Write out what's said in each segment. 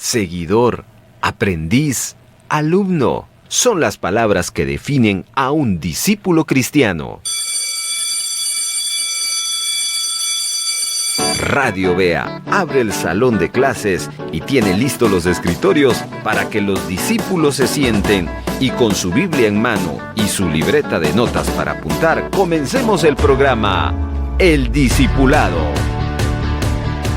seguidor, aprendiz, alumno, son las palabras que definen a un discípulo cristiano. Radio Bea abre el salón de clases y tiene listos los escritorios para que los discípulos se sienten y con su Biblia en mano y su libreta de notas para apuntar, comencemos el programa El Discipulado.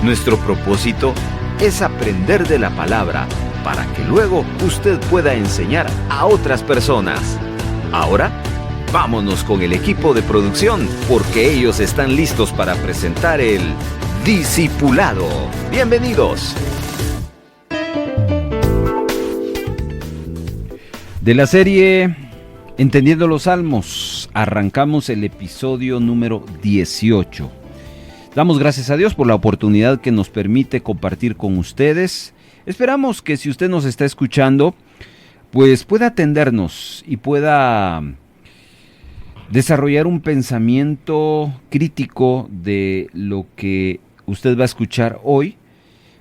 Nuestro propósito es aprender de la palabra para que luego usted pueda enseñar a otras personas. Ahora, vámonos con el equipo de producción porque ellos están listos para presentar el Discipulado. Bienvenidos. De la serie Entendiendo los Salmos, arrancamos el episodio número 18. Damos gracias a Dios por la oportunidad que nos permite compartir con ustedes. Esperamos que si usted nos está escuchando, pues pueda atendernos y pueda desarrollar un pensamiento crítico de lo que usted va a escuchar hoy.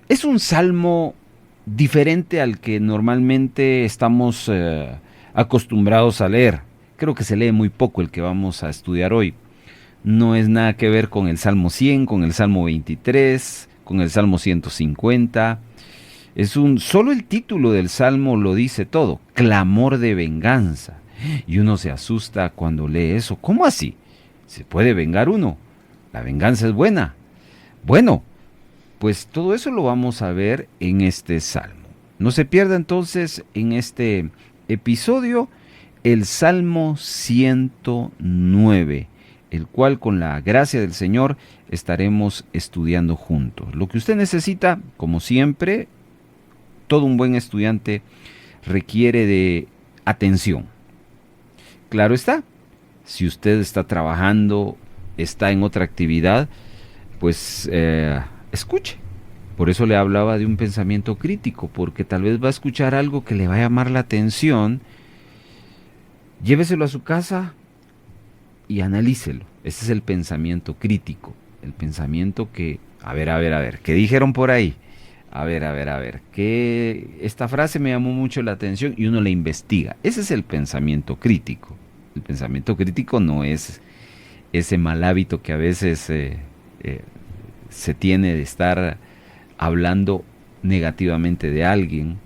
Es un salmo diferente al que normalmente estamos acostumbrados a leer. Creo que se lee muy poco el que vamos a estudiar hoy. No es nada que ver con el Salmo 100, con el Salmo 23, con el Salmo 150. Solo el título del Salmo lo dice todo, clamor de venganza. Y uno se asusta cuando lee eso. ¿Cómo así? ¿Se puede vengar uno? ¿La venganza es buena? Bueno, pues todo eso lo vamos a ver en este Salmo. No se pierda entonces en este episodio el Salmo 109, el cual con la gracia del Señor estaremos estudiando juntos. Lo que usted necesita, como siempre, todo un buen estudiante requiere de atención. Claro está, si usted está trabajando, está en otra actividad, pues escuche. Por eso le hablaba de un pensamiento crítico, porque tal vez va a escuchar algo que le va a llamar la atención. Lléveselo a su casa y analícelo. Ese es el pensamiento crítico, el pensamiento que, a ver, ¿qué dijeron por ahí? A ver, que esta frase me llamó mucho la atención y uno la investiga. Ese es el pensamiento crítico. El pensamiento crítico no es ese mal hábito que a veces se tiene de estar hablando negativamente de alguien.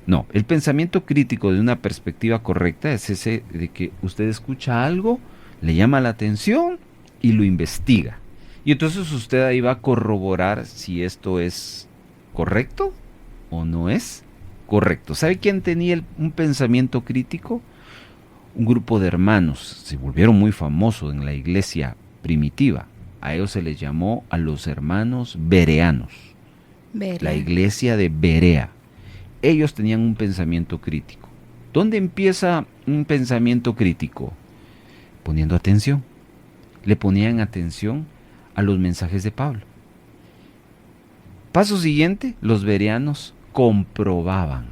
No, el pensamiento crítico de una perspectiva correcta es ese de que usted escucha algo, le llama la atención y lo investiga. Y entonces usted ahí va a corroborar si esto es correcto o no es correcto. ¿Sabe quién tenía un pensamiento crítico? Un grupo de hermanos, se volvieron muy famosos en la iglesia primitiva. A ellos se les llamó a los hermanos bereanos. La iglesia de Berea. Ellos tenían un pensamiento crítico. ¿Dónde empieza un pensamiento crítico? Poniendo atención. Le ponían atención a los mensajes de Pablo. Paso siguiente, los bereanos comprobaban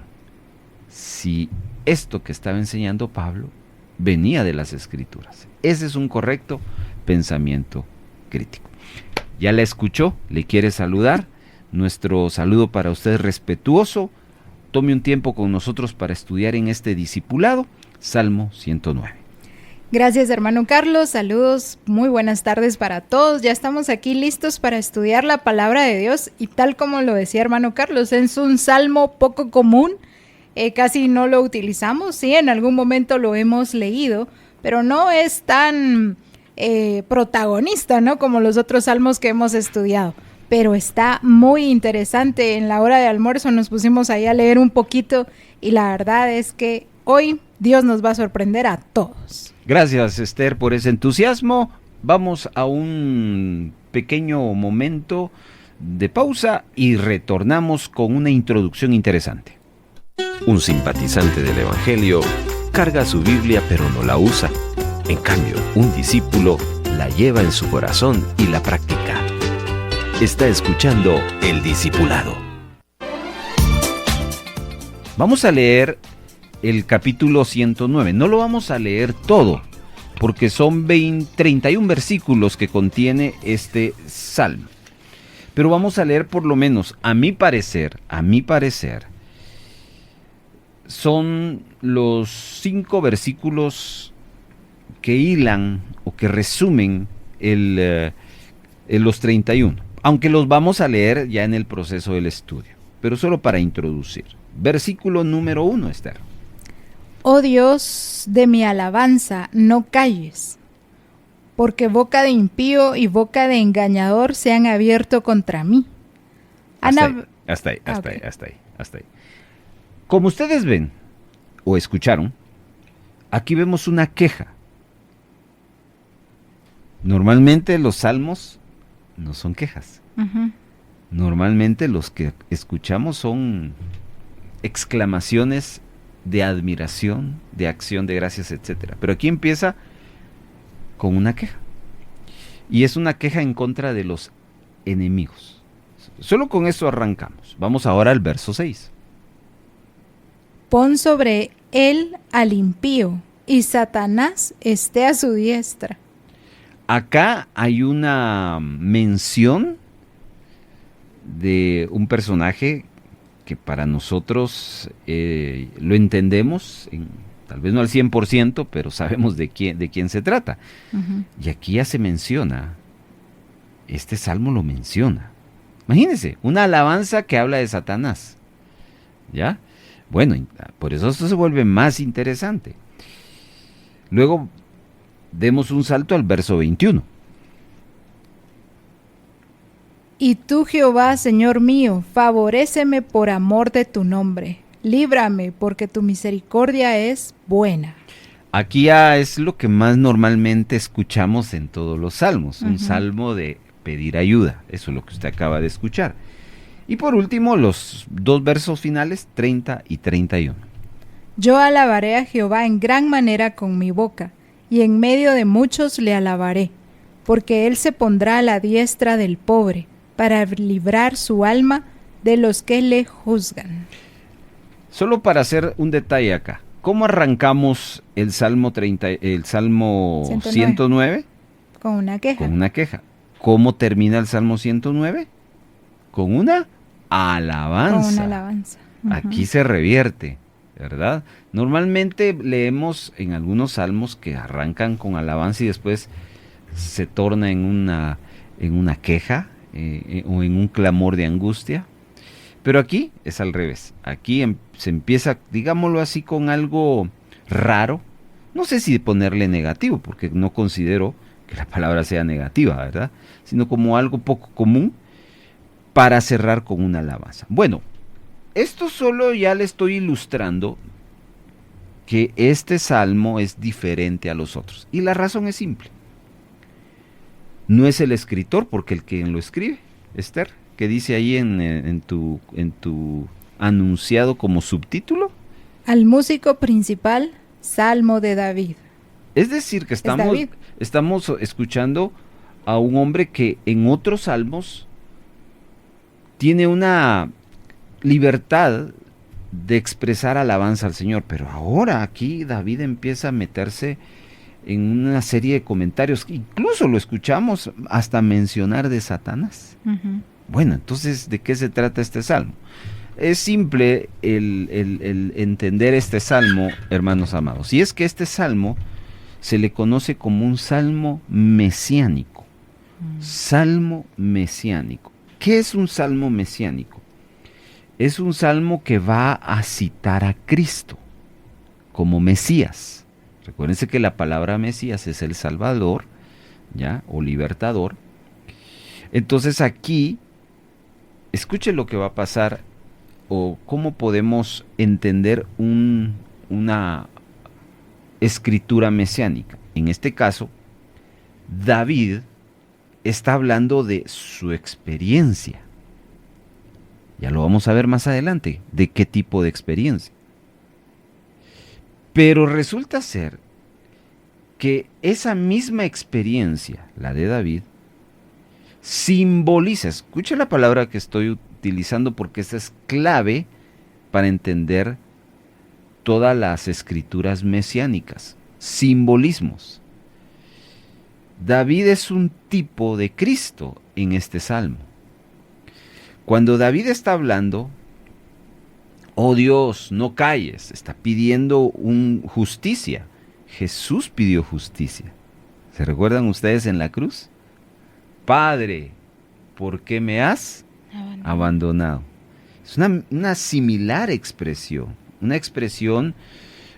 si esto que estaba enseñando Pablo venía de las Escrituras. Ese es un correcto pensamiento crítico. Ya la escuchó, le quiere saludar. Nuestro saludo para usted respetuoso. Tome un tiempo con nosotros para estudiar en este discipulado, Salmo 109. Gracias, hermano Carlos. Saludos, muy buenas tardes para todos. Ya estamos aquí listos para estudiar la palabra de Dios y tal como lo decía hermano Carlos, es un salmo poco común, casi no lo utilizamos. Sí, en algún momento lo hemos leído, pero no es tan protagonista, ¿no? Como los otros salmos que hemos estudiado. Pero está muy interesante. En la hora de almuerzo nos pusimos ahí a leer un poquito y la verdad es que hoy Dios nos va a sorprender a todos. Gracias, Esther, por ese entusiasmo. Vamos a un pequeño momento de pausa y retornamos con una introducción interesante. Un simpatizante del Evangelio carga su Biblia pero no la usa. En cambio, un discípulo la lleva en su corazón y la practica. Está escuchando El Discipulado. Vamos a leer el capítulo 109. No lo vamos a leer todo, porque son 31 versículos que contiene este salmo. Pero vamos a leer por lo menos, a mi parecer, son los 5 versículos que hilan o que resumen los 31, aunque los vamos a leer ya en el proceso del estudio, pero solo para introducir. Versículo número 1, Esther. Oh Dios de mi alabanza, no calles, porque boca de impío y boca de engañador se han abierto contra mí. Hasta ahí. Como ustedes ven o escucharon, aquí vemos una queja. Normalmente los salmos no son quejas. Uh-huh. Normalmente los que escuchamos son exclamaciones de admiración, de acción de gracias, etc. Pero aquí empieza con una queja. Y es una queja en contra de los enemigos. Solo con eso arrancamos. Vamos ahora al verso 6. Pon sobre él al impío, y Satanás esté a su diestra. Acá hay una mención de un personaje que para nosotros lo entendemos, tal vez no al 100%, pero sabemos de quién se trata. Uh-huh. Y aquí ya se menciona, este salmo lo menciona. Imagínense, una alabanza que habla de Satanás. ¿Ya? Bueno, por eso esto se vuelve más interesante. Luego, demos un salto al verso 21. Y tú, Jehová, Señor mío, favoréceme por amor de tu nombre. Líbrame, porque tu misericordia es buena. Aquí ya es lo que más normalmente escuchamos en todos los salmos. Un Uh-huh. salmo de pedir ayuda. Eso es lo que usted acaba de escuchar. Y por último, los 2 versos finales, 30 y 31. Yo alabaré a Jehová en gran manera con mi boca, y en medio de muchos le alabaré, porque él se pondrá a la diestra del pobre, para librar su alma de los que le juzgan. Solo para hacer un detalle acá. ¿Cómo arrancamos el Salmo 109? Con una queja. Con una queja. ¿Cómo termina el Salmo 109? Con una alabanza. Con una alabanza. Uh-huh. Aquí se revierte, ¿verdad? Normalmente leemos en algunos salmos que arrancan con alabanza y después se torna en una queja o en un clamor de angustia. Pero aquí es al revés. Aquí se empieza, digámoslo así, con algo raro. No sé si ponerle negativo, porque no considero que la palabra sea negativa, ¿verdad? Sino como algo poco común para cerrar con una alabanza. Bueno, esto solo ya le estoy ilustrando que este salmo es diferente a los otros. Y la razón es simple. No es el escritor, porque el que lo escribe, Esther, que dice ahí en tu anunciado como subtítulo. Al músico principal, Salmo de David. Es decir, que estamos escuchando a un hombre que en otros salmos tiene una libertad de expresar alabanza al Señor, pero ahora aquí David empieza a meterse en una serie de comentarios, incluso lo escuchamos hasta mencionar de Satanás. Uh-huh. Bueno, entonces, ¿de qué se trata este salmo? Es simple el entender este salmo, hermanos amados, y es que este salmo se le conoce como un salmo mesiánico. Salmo mesiánico. ¿Qué es un salmo mesiánico? Es un salmo que va a citar a Cristo como Mesías. Recuérdense que la palabra Mesías es el Salvador, ¿ya? O libertador. Entonces aquí, escuche lo que va a pasar o cómo podemos entender una escritura mesiánica. En este caso, David está hablando de su experiencia. Ya lo vamos a ver más adelante, de qué tipo de experiencia. Pero resulta ser que esa misma experiencia, la de David, simboliza, escuche la palabra que estoy utilizando porque esa es clave para entender todas las escrituras mesiánicas, simbolismos. David es un tipo de Cristo en este salmo. Cuando David está hablando Oh Dios, no calles, está pidiendo justicia. Jesús pidió justicia. ¿Se recuerdan ustedes en la cruz? Padre, ¿por qué me has abandonado? Es una similar expresión, una expresión,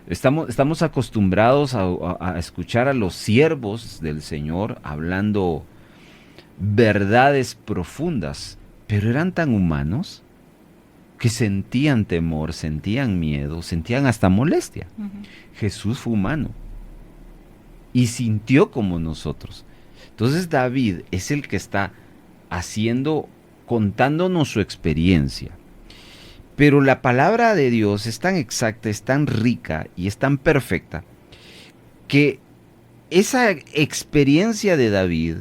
estamos acostumbrados a escuchar a los siervos del Señor hablando verdades profundas, pero eran tan humanos que sentían temor, sentían miedo, sentían hasta molestia. Jesús fue humano y sintió como nosotros. Entonces David es el que está contándonos su experiencia. Pero la palabra de Dios es tan exacta, es tan rica y es tan perfecta que esa experiencia de David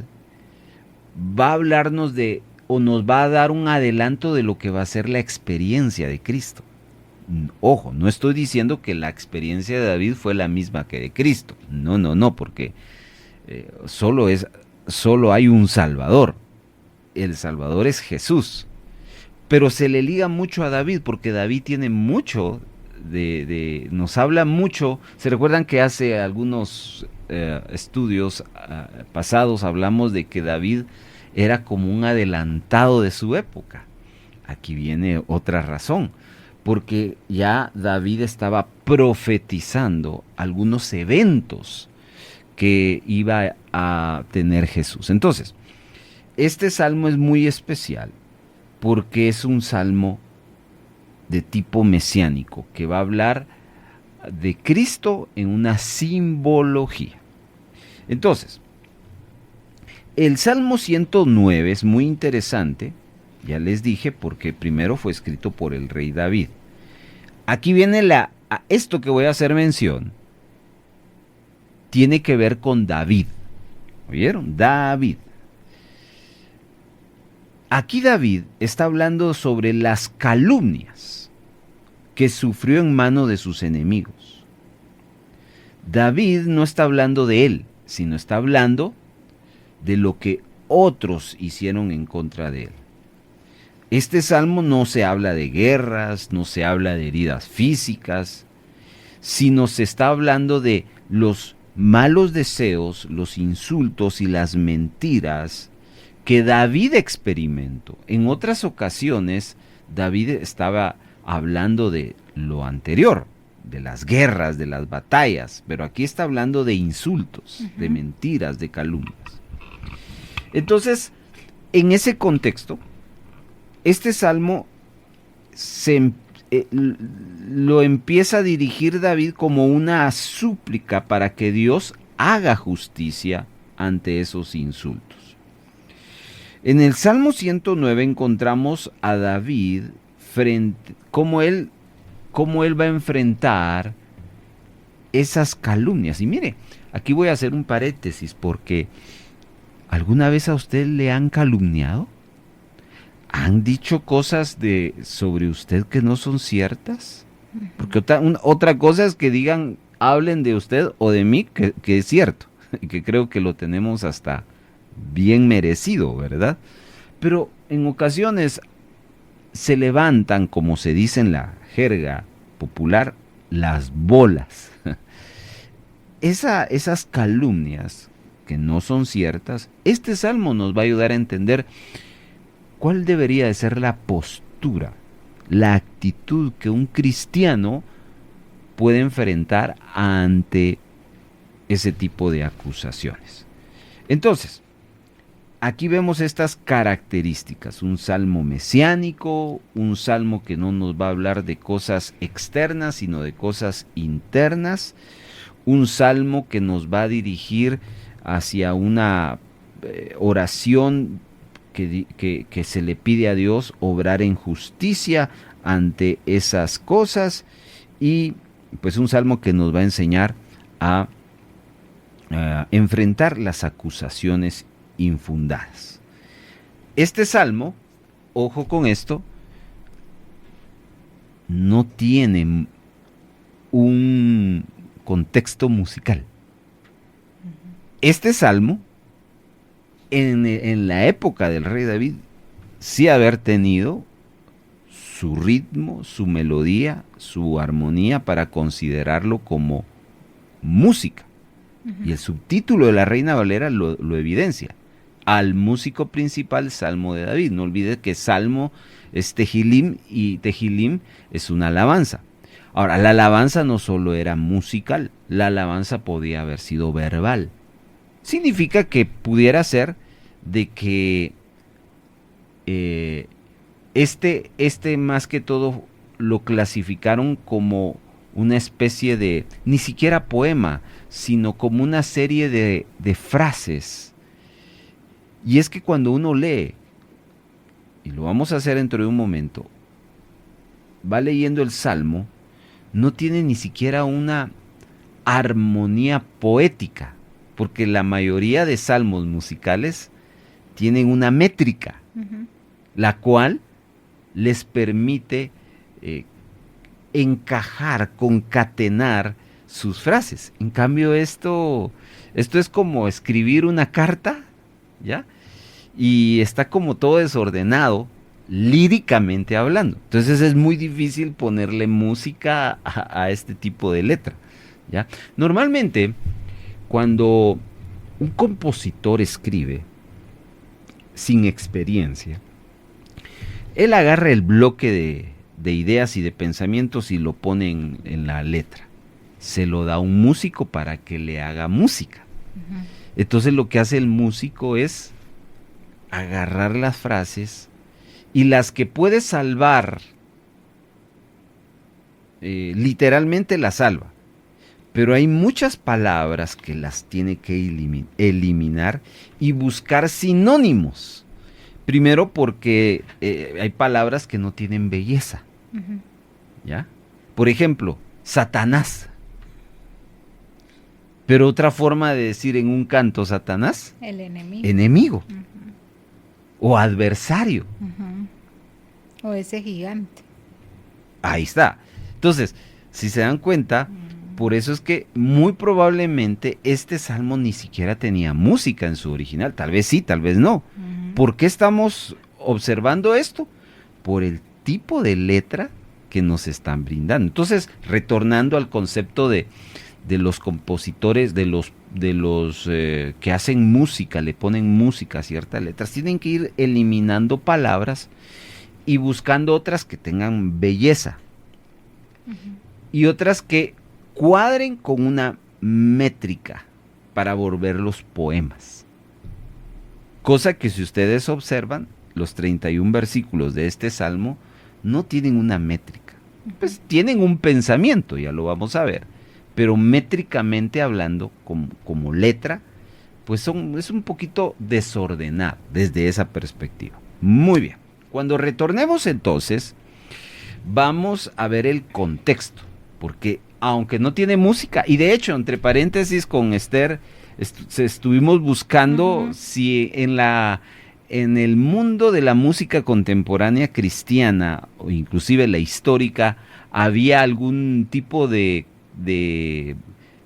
va a hablarnos o nos va a dar un adelanto de lo que va a ser la experiencia de Cristo. Ojo, no estoy diciendo que la experiencia de David fue la misma que de Cristo. No, porque solo hay un Salvador. El Salvador es Jesús. Pero se le liga mucho a David, porque David tiene mucho nos habla mucho. ¿Se recuerdan que hace algunos estudios pasados hablamos de que David era como un adelantado de su época? Aquí viene otra razón, porque ya David estaba profetizando algunos eventos que iba a tener Jesús. Entonces, este salmo es muy especial porque es un salmo de tipo mesiánico que va a hablar de Cristo en una simbología. Entonces, el Salmo 109 es muy interesante, ya les dije, porque primero fue escrito por el rey David. Aquí viene esto que voy a hacer mención, tiene que ver con David. ¿Oyeron? David. Aquí David está hablando sobre las calumnias que sufrió en mano de sus enemigos. David no está hablando de él, sino está hablando de lo que otros hicieron en contra de él. Este salmo no se habla de guerras, no se habla de heridas físicas, sino se está hablando de los malos deseos, los insultos y las mentiras que David experimentó. En otras ocasiones, David estaba hablando de lo anterior, de las guerras, de las batallas, pero aquí está hablando de insultos, de mentiras, de calumnias. Entonces, en ese contexto, este salmo lo empieza a dirigir David como una súplica para que Dios haga justicia ante esos insultos. En el Salmo 109 encontramos a David cómo él va a enfrentar esas calumnias. Y mire, aquí voy a hacer un paréntesis porque ¿alguna vez a usted le han calumniado? ¿Han dicho cosas sobre usted que no son ciertas? Porque otra cosa es que hablen de usted o de mí que es cierto, y que creo que lo tenemos hasta bien merecido, ¿verdad? Pero en ocasiones se levantan, como se dice en la jerga popular, las bolas. Esas calumnias que no son ciertas, este salmo nos va a ayudar a entender cuál debería de ser la postura, la actitud que un cristiano puede enfrentar ante ese tipo de acusaciones. Entonces, aquí vemos estas características, un salmo mesiánico, un salmo que no nos va a hablar de cosas externas, sino de cosas internas, un salmo que nos va a dirigir hacia una oración que se le pide a Dios obrar en justicia ante esas cosas, y pues un salmo que nos va a enseñar a enfrentar las acusaciones infundadas. Este salmo, ojo con esto, no tiene un contexto musical. Este salmo, en la época del rey David, sí haber tenido su ritmo, su melodía, su armonía para considerarlo como música. Y el subtítulo de la Reina Valera lo evidencia. Al músico principal, Salmo de David. No olvide que Salmo es Tehilim y Tehilim es una alabanza. Ahora, la alabanza no solo era musical, la alabanza podía haber sido verbal. Significa que pudiera ser de que este más que todo lo clasificaron como una especie de, ni siquiera poema, sino como una serie de frases. Y es que cuando uno lee, y lo vamos a hacer dentro de un momento, va leyendo el Salmo, no tiene ni siquiera una armonía poética, porque la mayoría de salmos musicales tienen una métrica, la cual les permite encajar, concatenar sus frases. En cambio, esto es como escribir una carta, ¿ya? Y está como todo desordenado, líricamente hablando. Entonces es muy difícil ponerle música a este tipo de letra, ¿ya? Normalmente, cuando un compositor escribe sin experiencia, él agarra el bloque de ideas y de pensamientos y lo pone en la letra. Se lo da a un músico para que le haga música. Entonces lo que hace el músico es agarrar las frases y las que puede salvar, literalmente las salva. Pero hay muchas palabras que las tiene que eliminar y buscar sinónimos. Primero porque hay palabras que no tienen belleza. ¿Ya? Por ejemplo, Satanás. Pero otra forma de decir en un canto Satanás, el enemigo. Enemigo. O adversario. O ese gigante. Ahí está. Entonces, si se dan cuenta, por eso es que muy probablemente este salmo ni siquiera tenía música en su original. Tal vez sí, tal vez no. ¿Por qué estamos observando esto? Por el tipo de letra que nos están brindando. Entonces, retornando al concepto de los compositores, de los que hacen música, le ponen música a ciertas letras, tienen que ir eliminando palabras y buscando otras que tengan belleza y otras que cuadren con una métrica para volverlos poemas. Cosa que si ustedes observan, los 31 versículos de este salmo no tienen una métrica. Pues tienen un pensamiento, ya lo vamos a ver, pero métricamente hablando, como letra, pues es un poquito desordenado desde esa perspectiva. Muy bien, cuando retornemos entonces, vamos a ver el contexto, porque aunque no tiene música, y de hecho, entre paréntesis con Esther, estuvimos buscando si en el mundo de la música contemporánea cristiana, o inclusive la histórica, había algún tipo de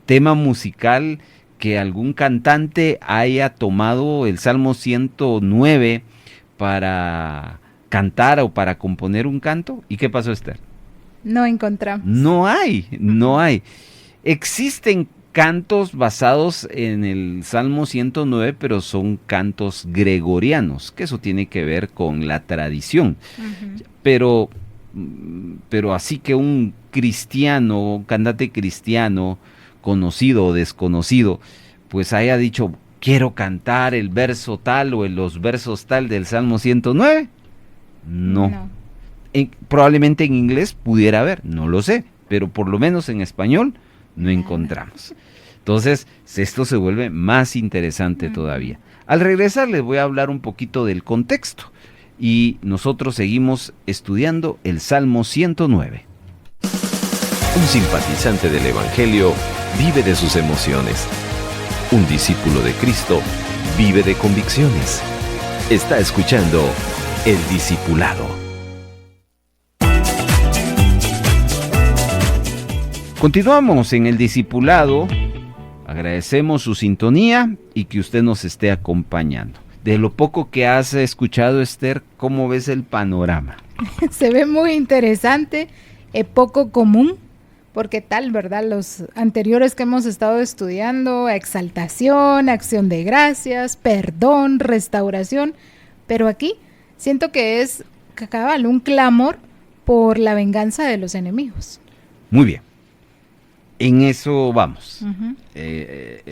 tema musical que algún cantante haya tomado el Salmo 109 para cantar o para componer un canto. ¿Y qué pasó, Esther? No encontramos. No hay. Existen cantos basados en el Salmo 109, pero son cantos gregorianos, que eso tiene que ver con la tradición. Pero así que un cristiano, un cantante cristiano, conocido o desconocido, pues haya dicho, quiero cantar el verso tal o los versos tal del Salmo 109. No. Probablemente en inglés pudiera haber, no lo sé, pero por lo menos en español no encontramos. Entonces, esto se vuelve más interesante todavía. Al regresar les voy a hablar un poquito del contexto y nosotros seguimos estudiando el Salmo 109. Un simpatizante del Evangelio vive de sus emociones. Un discípulo de Cristo vive de convicciones. Está escuchando El Discipulado. Continuamos en El Discipulado. Agradecemos su sintonía y que usted nos esté acompañando. De lo poco que has escuchado, Esther, ¿cómo ves el panorama? Se ve muy interesante, poco común, porque tal, ¿verdad? Los anteriores que hemos estado estudiando, exaltación, acción de gracias, perdón, restauración, pero aquí siento que es cabal, un clamor por la venganza de los enemigos. Muy bien. En eso vamos. Uh-huh.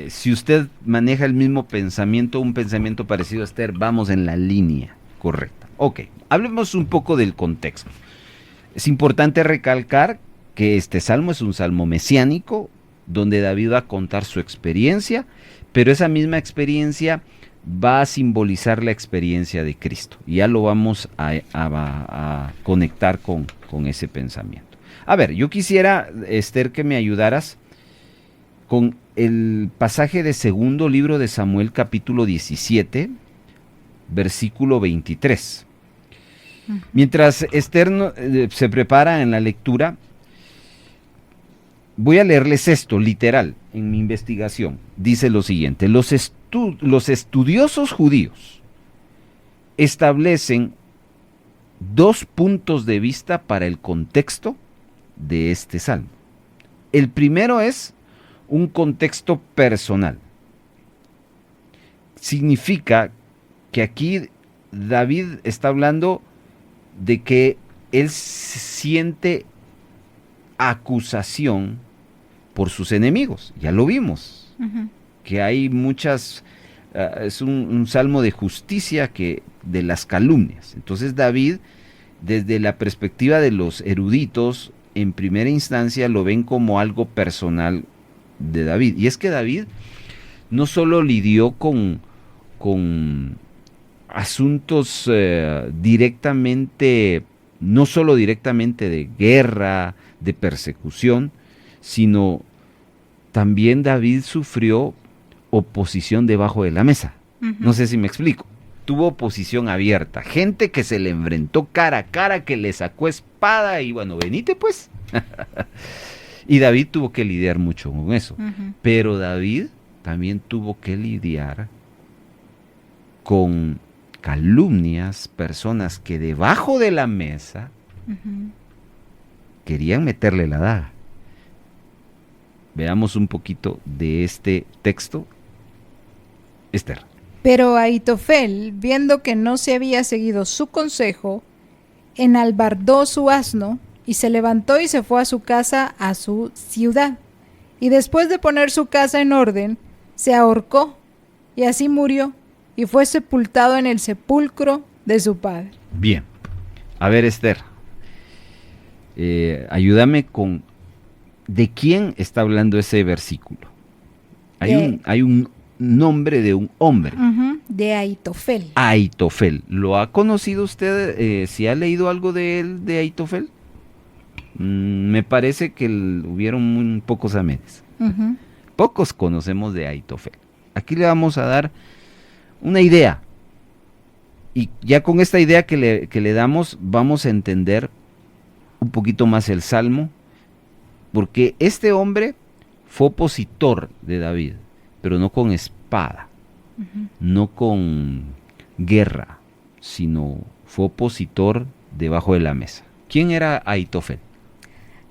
Si usted maneja el mismo pensamiento, un pensamiento parecido a Esther, vamos en la línea correcta. Ok, hablemos un poco del contexto. Es importante recalcar que este salmo es un salmo mesiánico, donde David va a contar su experiencia, pero esa misma experiencia va a simbolizar la experiencia de Cristo. Y ya lo vamos a conectar con ese pensamiento. A ver, yo quisiera, Esther, que me ayudaras con el pasaje de segundo libro de Samuel, capítulo 17, versículo 23. Mientras Esther se prepara en la lectura, voy a leerles esto, literal, en mi investigación. Dice lo siguiente: los estudiosos judíos establecen dos puntos de vista para el contexto de este salmo. El primero es un contexto personal. Significa que aquí David está hablando de que él siente acusación por sus enemigos. Ya lo vimos, que hay muchas, es un salmo de justicia, que de las calumnias. Entonces David, desde la perspectiva de los eruditos, en primera instancia lo ven como algo personal de David. Y es que David no solo lidió con asuntos directamente, no solo directamente de guerra, de persecución, sino también David sufrió oposición debajo de la mesa. No sé si me explico. Tuvo oposición abierta, gente que se le enfrentó cara a cara, que le sacó espada y bueno, venite pues. Y David tuvo que lidiar mucho con eso. Pero David también tuvo que lidiar con calumnias, personas que debajo de la mesa querían meterle la daga. Veamos un poquito de este texto, Esther. Pero Ahitofel, viendo que no se había seguido su consejo, enalbardó su asno y se levantó y se fue a su casa, a su ciudad. Y después de poner su casa en orden, se ahorcó y así murió y fue sepultado en el sepulcro de su padre. Bien. A ver, Esther, ayúdame con ¿de quién está hablando ese versículo? Hay un nombre de un hombre. De Ahitofel. Ahitofel. ¿Lo ha conocido usted? ¿Si ha leído algo de él, de Ahitofel? Me parece que hubieron muy pocos amenes. Pocos conocemos de Ahitofel. Aquí le vamos a dar una idea. Y ya con esta idea que le damos, vamos a entender un poquito más el Salmo, porque este hombre fue opositor de David, pero no con espada, no con guerra, sino fue opositor debajo de la mesa. ¿Quién era Ahitofel?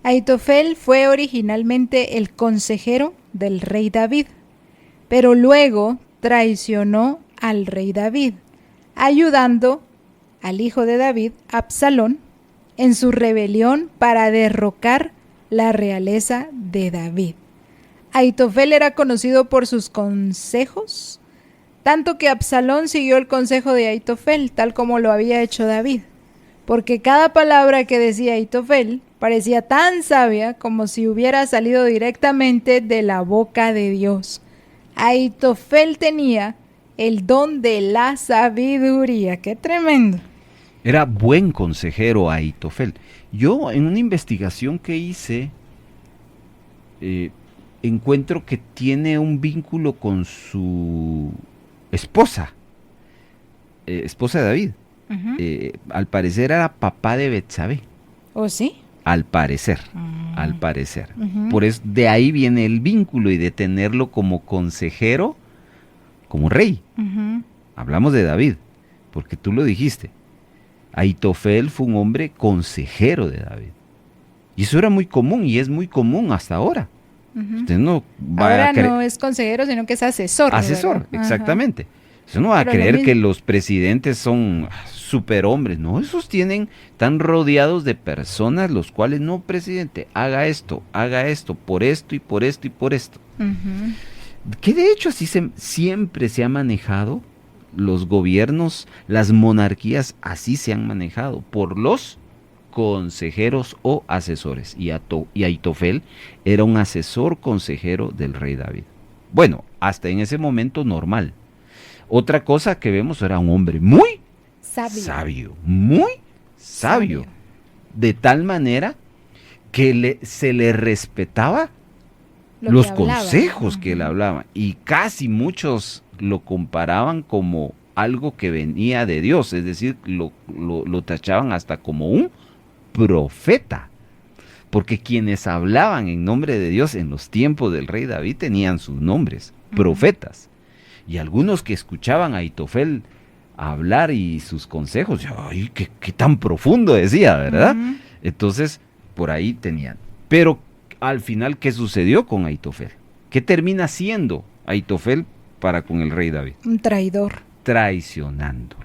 Ahitofel fue originalmente el consejero del rey David, pero luego traicionó al rey David, ayudando al hijo de David, Absalón, en su rebelión para derrocar la realeza de David. Ahitofel era conocido por sus consejos, tanto que Absalón siguió el consejo de Ahitofel, tal como lo había hecho David, porque cada palabra que decía Ahitofel parecía tan sabia como si hubiera salido directamente de la boca de Dios. Ahitofel tenía el don de la sabiduría. ¡Qué tremendo! Era buen consejero Ahitofel. Yo en una investigación que hice encuentro que tiene un vínculo con su esposa, esposa de David. Al parecer era papá de Betsabé. ¿Oh, sí? Al parecer. Por eso de ahí viene el vínculo y de tenerlo como consejero, como rey. Hablamos de David, porque tú lo dijiste. Ahitofel fue un hombre consejero de David. Y eso era muy común y es muy común hasta ahora. Usted no va Ahora a creer. no es consejero, sino que es asesor. Asesor, ¿verdad? exactamente. Usted no va a Pero creer lo que los presidentes son superhombres. No, esos están rodeados de personas los cuales, no, presidente, haga esto, por esto y por esto y por esto. Que de hecho así siempre se ha manejado. Los gobiernos, las monarquías, así se han manejado por los consejeros o asesores. Y Ahitofel era un asesor consejero del rey David. Bueno, hasta en ese momento normal. Otra cosa que vemos, era un hombre muy sabio, muy sabio. De tal manera que se le respetaba los consejos que él hablaba. Y casi muchos lo comparaban como algo que venía de Dios, es decir, lo tachaban hasta como un profeta, porque quienes hablaban en nombre de Dios en los tiempos del rey David tenían sus nombres, profetas, y algunos que escuchaban a Ahitofel hablar y sus consejos, ¡ay, qué tan profundo decía!, ¿verdad? Entonces, por ahí tenían. Pero al final, ¿qué sucedió con Ahitofel? ¿Qué termina siendo Ahitofel para con el rey David? Un traidor. Traicionándolo.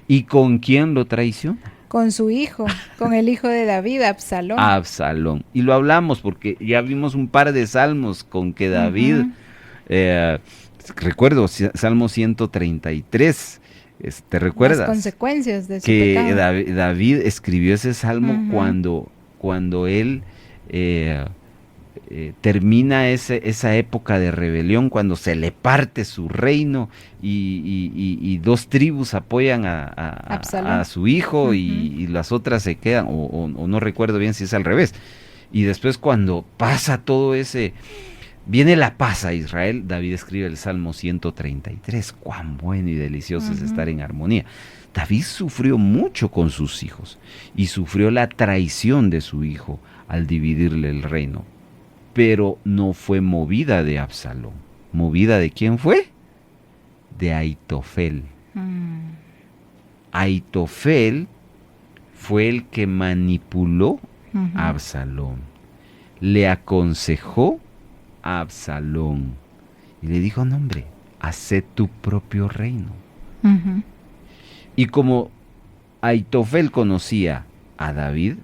¿Y con quién lo traiciona? Con su hijo, con el hijo de David, Absalón. Absalón. Y lo hablamos porque ya vimos un par de salmos con que David, recuerdo, Salmo 133, ¿te recuerdas? Las consecuencias de su que pecado. David escribió ese salmo cuando él termina esa época de rebelión, cuando se le parte su reino y dos tribus apoyan a su hijo y las otras se quedan, o no recuerdo bien si es al revés. Y después, cuando pasa todo viene la paz a Israel, David escribe el Salmo 133. Cuán bueno y delicioso es estar en armonía. David sufrió mucho con sus hijos y sufrió la traición de su hijo al dividirle el reino. Pero no fue movida de Absalón. ¿Movida de quién fue? De Ahitofel. Ahitofel fue el que manipuló a Absalón. Le aconsejó a Absalón. Y le dijo, no, hombre, hacé tu propio reino. Y como Ahitofel conocía a David,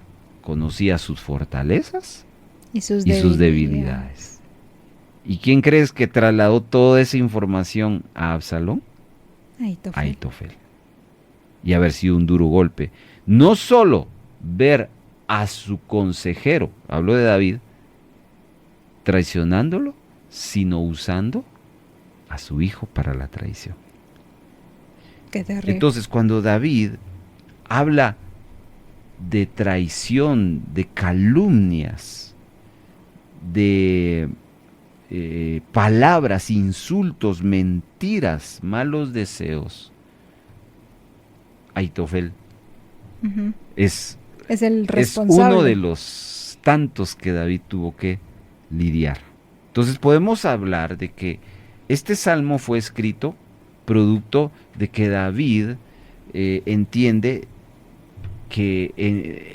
conocía sus fortalezas y sus debilidades. ¿Y quién crees que trasladó toda esa información a Absalón? Ahitofel. Y haber sido un duro golpe. No solo ver a su consejero, habló de David, traicionándolo, sino usando a su hijo para la traición. Qué terrible. Entonces, cuando David habla de traición, de calumnias, de palabras, insultos, mentiras, malos deseos, Ahitofel es el responsable. Es uno de los tantos que David tuvo que lidiar. Entonces podemos hablar de que este salmo fue escrito producto de que David entiende que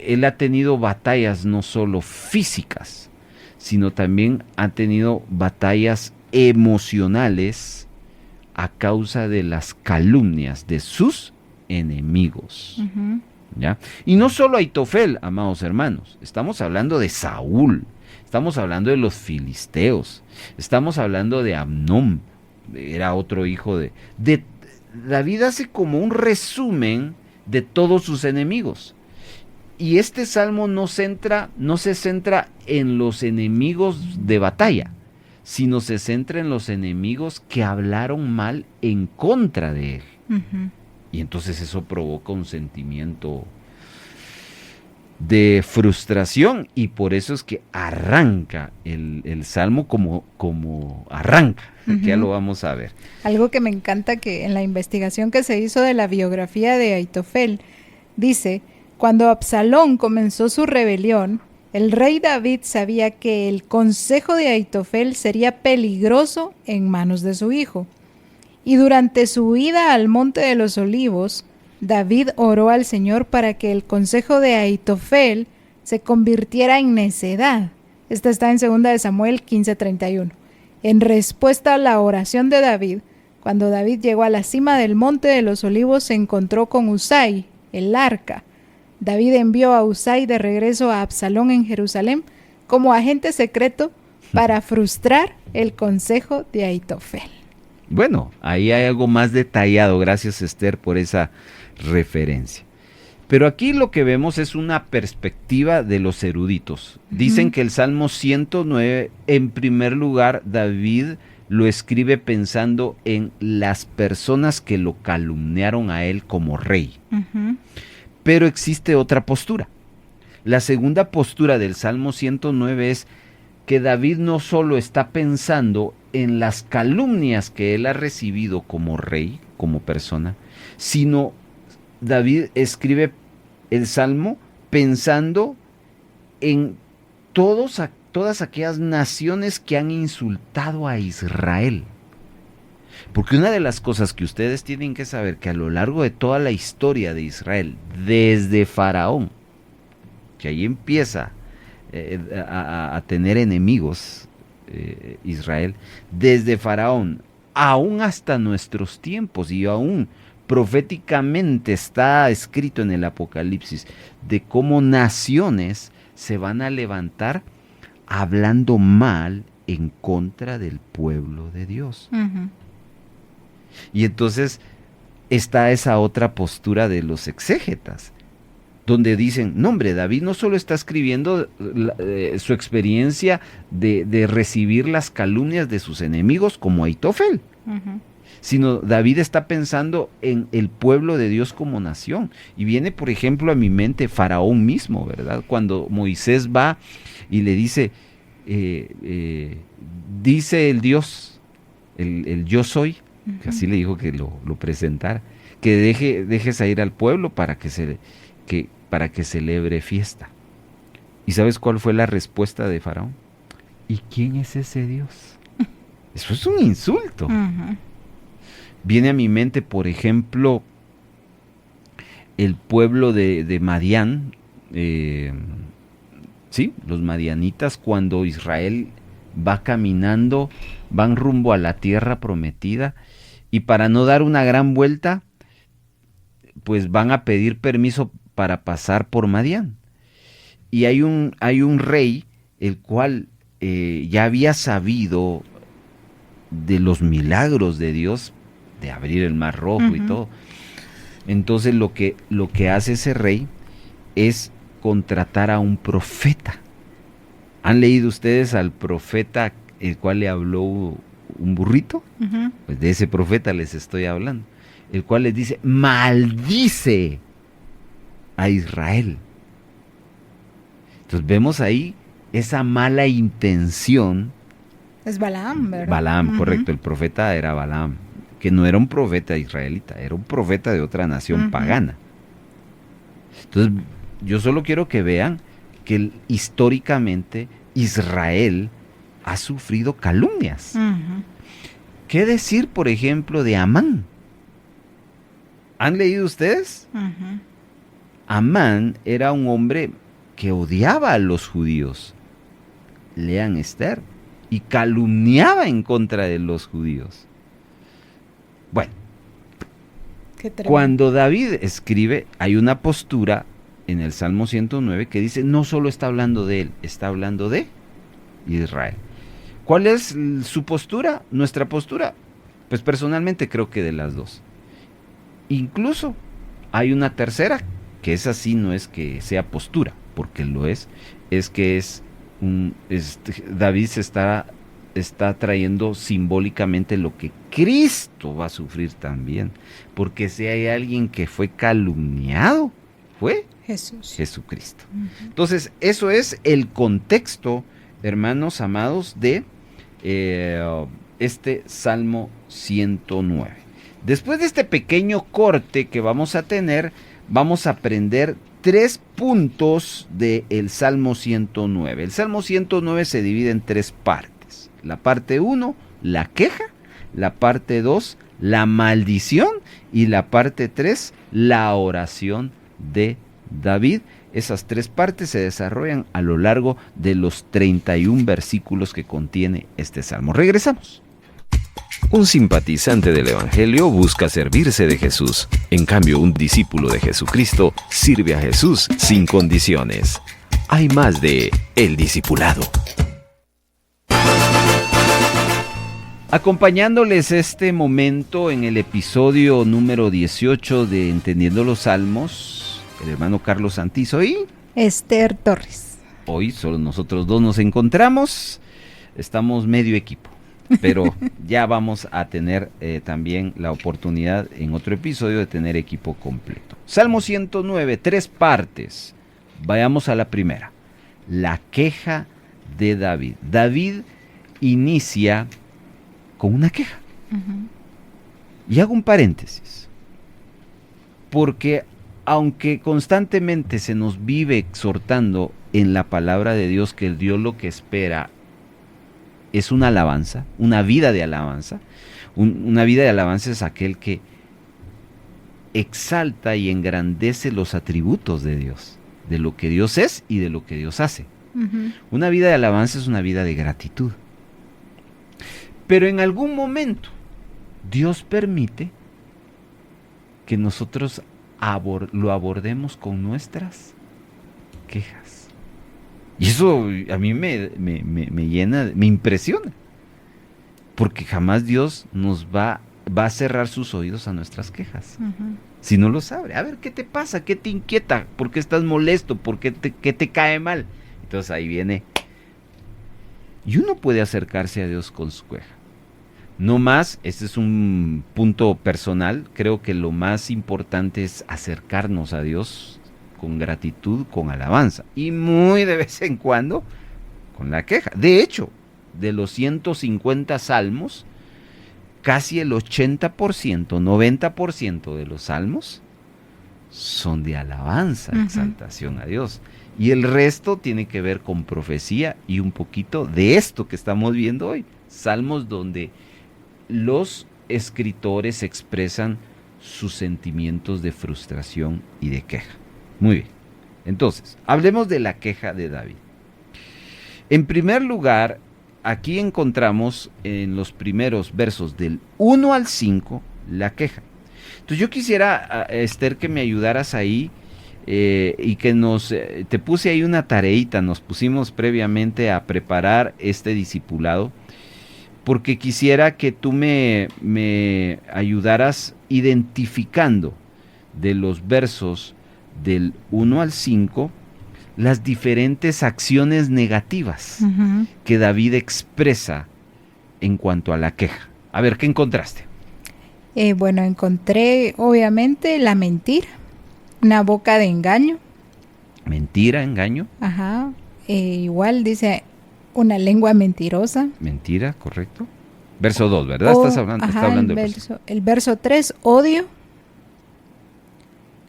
él ha tenido batallas no solo físicas, sino también ha tenido batallas emocionales a causa de las calumnias de sus enemigos. ¿Ya? Y no solo Ahitofel, amados hermanos, estamos hablando de Saúl, estamos hablando de los filisteos, estamos hablando de Amnón, era otro hijo de David. Hace como un resumen de todos sus enemigos. Y este salmo no se centra en los enemigos de batalla, sino se centra en los enemigos que hablaron mal en contra de él. Y entonces eso provoca un sentimiento de frustración, y por eso es que arranca el salmo como arranca, que ya lo vamos a ver. Algo que me encanta, que en la investigación que se hizo de la biografía de Ahitofel, dice: cuando Absalón comenzó su rebelión, el rey David sabía que el consejo de Ahitofel sería peligroso en manos de su hijo. Y durante su huida al Monte de los Olivos, David oró al Señor para que el consejo de Ahitofel se convirtiera en necedad. Esta está en 2 de Samuel 15:31. En respuesta a la oración de David, cuando David llegó a la cima del monte de los olivos, se encontró con Usai, el arca. David envió a Usai de regreso a Absalón en Jerusalén como agente secreto para frustrar el consejo de Ahitofel. Bueno, ahí hay algo más detallado. Gracias, Esther, por esa referencia. Pero aquí lo que vemos es una perspectiva de los eruditos. Dicen que el Salmo 109, en primer lugar, David lo escribe pensando en las personas que lo calumniaron a él como rey. Pero existe otra postura. La segunda postura del Salmo 109 es que David no solo está pensando en las calumnias que él ha recibido como rey, como persona, sino David escribe el Salmo pensando en todas aquellas naciones que han insultado a Israel. Porque una de las cosas que ustedes tienen que saber, que a lo largo de toda la historia de Israel, desde Faraón, que ahí empieza a tener enemigos Israel, desde Faraón, aún hasta nuestros tiempos, y aún proféticamente está escrito en el Apocalipsis, de cómo naciones se van a levantar hablando mal en contra del pueblo de Dios. Y entonces está esa otra postura de los exégetas, donde dicen, no hombre, David no solo está escribiendo su experiencia de recibir las calumnias de sus enemigos como Ahitofel, sino David está pensando en el pueblo de Dios como nación. Y viene, por ejemplo, a mi mente Faraón mismo, ¿verdad? Cuando Moisés va y le dice, dice el Dios, el yo soy, que así le dijo que lo presentara, que dejes a ir al pueblo para que celebre fiesta. ¿Y sabes cuál fue la respuesta de Faraón? ¿Y quién es ese Dios? Eso es un insulto. Viene a mi mente, por ejemplo, el pueblo de Madián, sí, los madianitas, cuando Israel va caminando, van rumbo a la tierra prometida, y para no dar una gran vuelta, pues van a pedir permiso para pasar por Madián. Y hay un rey, el cual ya había sabido de los milagros de Dios, de abrir el mar rojo y todo. Entonces lo que hace ese rey es contratar a un profeta. ¿Han leído ustedes al profeta el cual le habló un burrito? Pues de ese profeta les estoy hablando, el cual les dice, maldice a Israel. Entonces vemos ahí esa mala intención. Es Balaam, ¿verdad? Balaam, correcto, el profeta era Balaam, que no era un profeta israelita, era un profeta de otra nación pagana. Entonces yo solo quiero que vean que históricamente Israel ha sufrido calumnias. ¿Qué decir, por ejemplo, de Amán? ¿Han leído ustedes? Amán era un hombre que odiaba a los judíos. Lean Esther. Y calumniaba en contra de los judíos. Bueno, cuando David escribe, hay una postura en el Salmo 109 que dice, no solo está hablando de él, está hablando de Israel. ¿Cuál es su postura? Nuestra postura, pues personalmente creo que de las dos. Incluso hay una tercera, que esa sí no es que sea postura, porque lo es que David se está trayendo simbólicamente lo que Cristo va a sufrir también, porque si hay alguien que fue calumniado, fue Jesucristo. Entonces, eso es el contexto, hermanos amados, de este Salmo 109. Después de este pequeño corte que vamos a tener, vamos a aprender 3 puntos del Salmo 109. El Salmo 109 se divide en 3 partes. La parte 1, la queja. La parte 2, la maldición. y la parte 3, la oración de David. Esas 3 partes se desarrollan a lo largo de los 31 versículos que contiene este salmo. Regresamos. Un simpatizante del Evangelio busca servirse de Jesús. En cambio, un discípulo de Jesucristo sirve a Jesús sin condiciones. Hay más de El Discipulado. Acompañándoles este momento en el episodio número 18 de Entendiendo los Salmos, el hermano Carlos Santizo y Esther Torres. Hoy solo nosotros dos nos encontramos, estamos medio equipo, pero ya vamos a tener también la oportunidad en otro episodio de tener equipo completo. Salmo 109, 3 partes. Vayamos a la primera, la queja de David. David inicia con una queja. Y hago un paréntesis, porque aunque constantemente se nos vive exhortando en la palabra de Dios que Dios lo que espera es una alabanza, una vida de alabanza, una vida de alabanza es aquel que exalta y engrandece los atributos de Dios, de lo que Dios es y de lo que Dios hace. Una vida de alabanza es una vida de gratitud. Pero en algún momento Dios permite que nosotros lo abordemos con nuestras quejas. Y eso a mí me llena, me impresiona. Porque jamás Dios nos va a cerrar sus oídos a nuestras quejas. Si no los abre. A ver, ¿qué te pasa? ¿Qué te inquieta? ¿Por qué estás molesto? ¿Por qué te cae mal? Entonces ahí viene. Y uno puede acercarse a Dios con su queja. No más, este es un punto personal, creo que lo más importante es acercarnos a Dios con gratitud, con alabanza, y muy de vez en cuando con la queja. De hecho, de los 150 salmos, casi el 80%, 90% de los salmos son de alabanza, exaltación a Dios. Y el resto tiene que ver con profecía y un poquito de esto que estamos viendo hoy. Salmos donde los escritores expresan sus sentimientos de frustración y de queja. Muy bien. Entonces, hablemos de la queja de David. En primer lugar, aquí encontramos en los primeros versos del 1 al 5 la queja. Entonces yo quisiera, Esther, que me ayudaras ahí y que te puse ahí una tareita, nos pusimos previamente a preparar este discipulado, porque quisiera que tú me ayudaras identificando de los versos del 1 al 5 las diferentes acciones negativas que David expresa en cuanto a la queja. A ver, ¿qué encontraste? Bueno, encontré obviamente la mentira, una boca de engaño. Mentira, engaño. Ajá. Igual dice una lengua mentirosa. Mentira, correcto. Verso 2, ¿verdad? Estás hablando del verso. El verso 3, odio.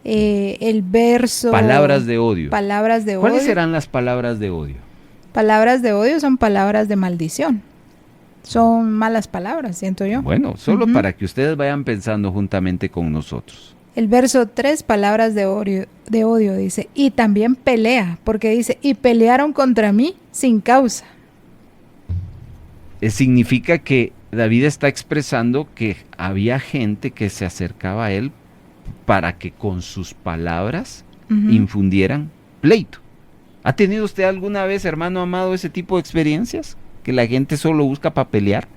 El verso... Palabras de odio. Palabras de odio. ¿Cuáles serán las palabras de odio? Palabras de odio son palabras de maldición. Son malas palabras, siento yo. Bueno, solo para que ustedes vayan pensando juntamente con nosotros. El verso 3, palabras de odio, dice, y también pelea, porque dice, y pelearon contra mí sin causa. Significa que David está expresando que había gente que se acercaba a él para que con sus palabras infundieran pleito. ¿Ha tenido usted alguna vez, hermano amado, ese tipo de experiencias? Que la gente solo busca para pelear.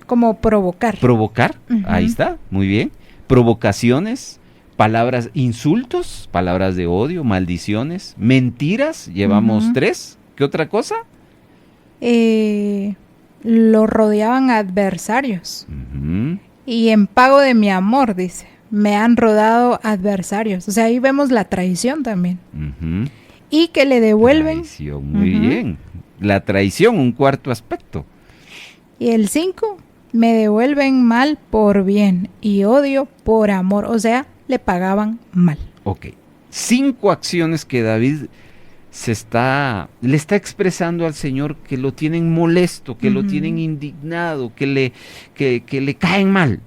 Como provocar. Provocar, ahí está, muy bien. Provocaciones, palabras, insultos, palabras de odio, maldiciones, mentiras, llevamos 3. ¿Qué otra cosa? Lo rodeaban adversarios. Y en pago de mi amor, dice, me han rodado adversarios. O sea, ahí vemos la traición también. Y que le devuelven. Traición, muy bien. La traición, un cuarto aspecto. Y el 5, me devuelven mal por bien y odio por amor. O sea, le pagaban mal. Ok. 5 acciones que David le está expresando al Señor que lo tienen molesto, que lo tienen indignado, que le caen mal.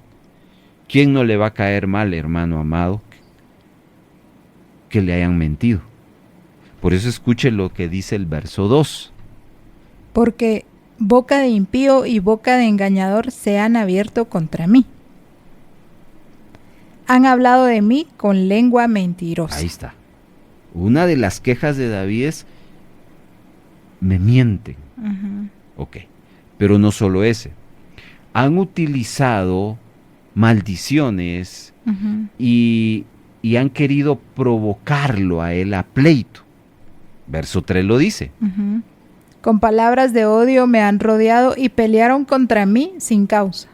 ¿Quién no le va a caer mal, hermano amado, que le hayan mentido? Por eso escuche lo que dice el verso 2. Porque boca de impío y boca de engañador se han abierto contra mí. Han hablado de mí con lengua mentirosa. Ahí está. Una de las quejas de David es, me mienten. Ok, pero no solo ese. Han utilizado maldiciones y han querido provocarlo a él a pleito. Verso 3 lo dice. Con palabras de odio me han rodeado y pelearon contra mí sin causa.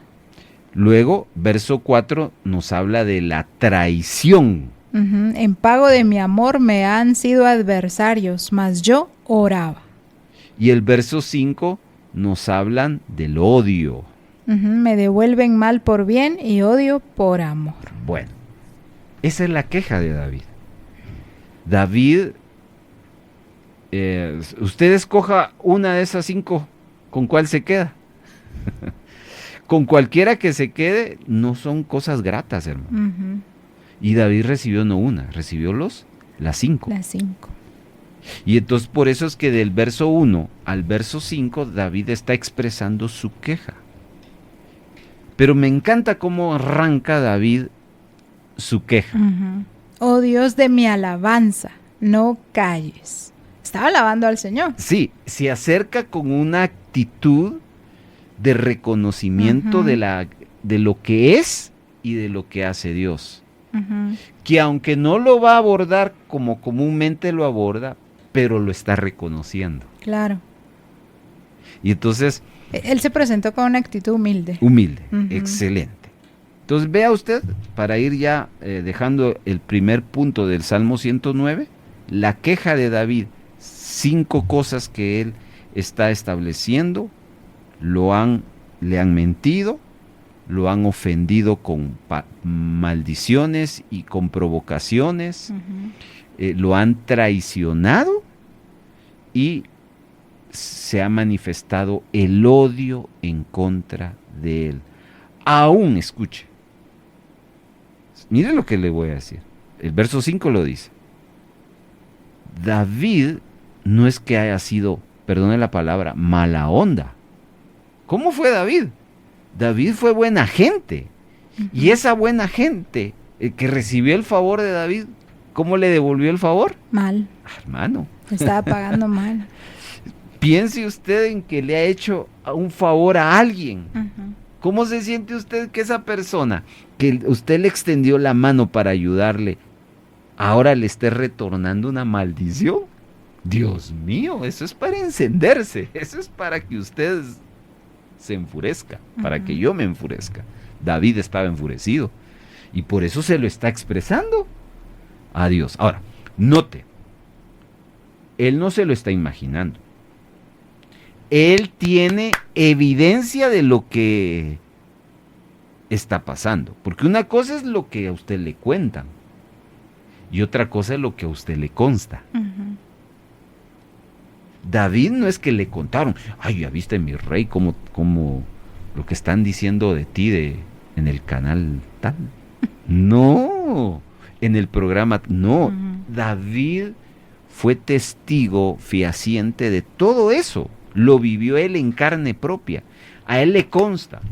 Luego, verso 4 nos habla de la traición. En pago de mi amor me han sido adversarios, mas yo oraba. Y el verso 5 nos hablan del odio. Me devuelven mal por bien y odio por amor. Bueno, esa es la queja de David. David, usted escoja una de esas 5, ¿con cuál se queda? Con cualquiera que se quede, no son cosas gratas, hermano. Y David recibió no una, recibió las 5. Las 5. Y entonces por eso es que del verso 1 al verso 5, David está expresando su queja. Pero me encanta cómo arranca David su queja. Oh Dios de mi alabanza, no calles. Estaba alabando al Señor. Sí, se acerca con una actitud de reconocimiento de lo que es y de lo que hace Dios. Que aunque no lo va a abordar como comúnmente lo aborda, pero lo está reconociendo. Claro. Y entonces... Él se presentó con una actitud humilde. Humilde, excelente. Entonces vea usted, para ir ya dejando el primer punto del Salmo 109, la queja de David, 5 cosas que él está estableciendo, le han mentido, lo han ofendido con maldiciones y con provocaciones, lo han traicionado y se ha manifestado el odio en contra de él. Aún, escuche, mire lo que le voy a decir. El verso 5 lo dice. David no es que haya sido, perdone la palabra, mala onda. ¿Cómo fue David? David fue buena gente. Y esa buena gente, el que recibió el favor de David, ¿cómo le devolvió el favor? Mal. Hermano. Estaba pagando mal. Piense usted en que le ha hecho un favor a alguien. ¿Cómo se siente usted que esa persona, que usted le extendió la mano para ayudarle, ahora le esté retornando una maldición? Dios mío, eso es para encenderse. Eso es para que usted se enfurezca, para que yo me enfurezca. David estaba enfurecido y por eso se lo está expresando a Dios. Ahora, note, él no se lo está imaginando. Él tiene evidencia de lo que está pasando. Porque una cosa es lo que a usted le cuentan y otra cosa es lo que a usted le consta. David no es que le contaron, ay, ya viste mi rey, como lo que están diciendo de ti en el canal tal. No, en el programa, no. David fue testigo fehaciente de todo eso. Lo vivió él en carne propia. A él le consta.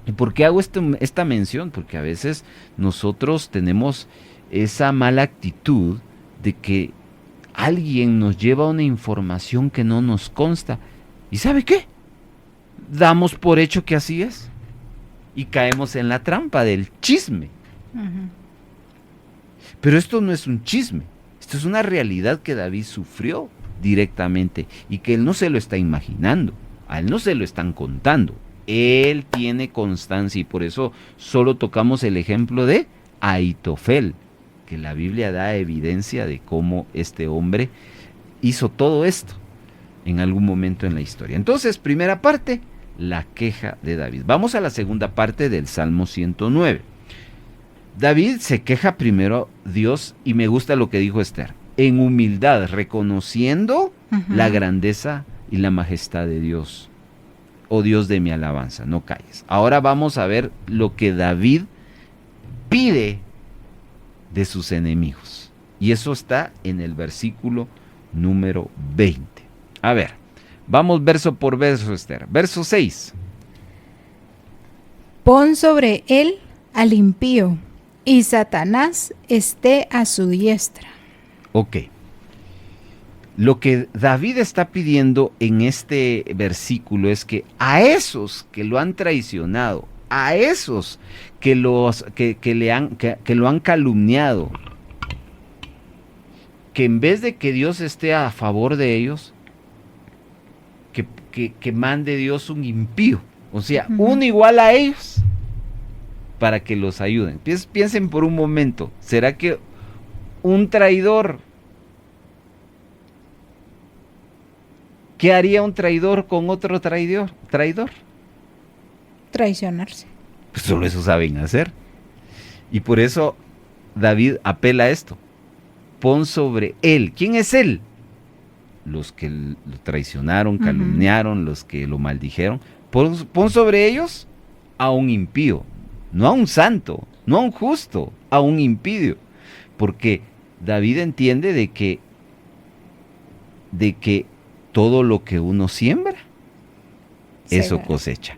¿Y por qué hago esta mención? Porque a veces nosotros tenemos esa mala actitud de que alguien nos lleva una información que no nos consta. ¿Y sabe qué? Damos por hecho que así es. Y caemos en la trampa del chisme. Pero esto no es un chisme. Esto es una realidad que David sufrió directamente y que él no se lo está imaginando, a él no se lo están contando, él tiene constancia y por eso solo tocamos el ejemplo de Ahitofel, que la Biblia da evidencia de cómo este hombre hizo todo esto en algún momento en la historia. Entonces, primera parte, la queja de David. Vamos a la segunda parte del Salmo 109. David se queja primero a Dios y me gusta lo que dijo Esther. En humildad, reconociendo la grandeza y la majestad de Dios. Oh Dios de mi alabanza, no calles. Ahora vamos a ver lo que David pide de sus enemigos. Y eso está en el versículo número 20. A ver, vamos verso por verso, Esther. Verso 6. Pon sobre él al impío, y Satanás esté a su diestra. Ok. Lo que David está pidiendo en este versículo es que a esos que lo han traicionado, a esos que lo han calumniado, que en vez de que Dios esté a favor de ellos, que mande Dios un impío, o sea, uno igual a ellos, para que los ayuden. Piensen por un momento, ¿será que un traidor, qué haría un traidor con otro traidor? Traicionarse. Pues solo eso saben hacer. Y por eso David apela a esto. Pon sobre él. ¿Quién es él? Los que lo traicionaron, calumniaron, los que lo maldijeron. Pon sobre ellos a un impío, no a un santo, no a un justo, a un impío. Porque David entiende de que todo lo que uno siembra, eso cosecha.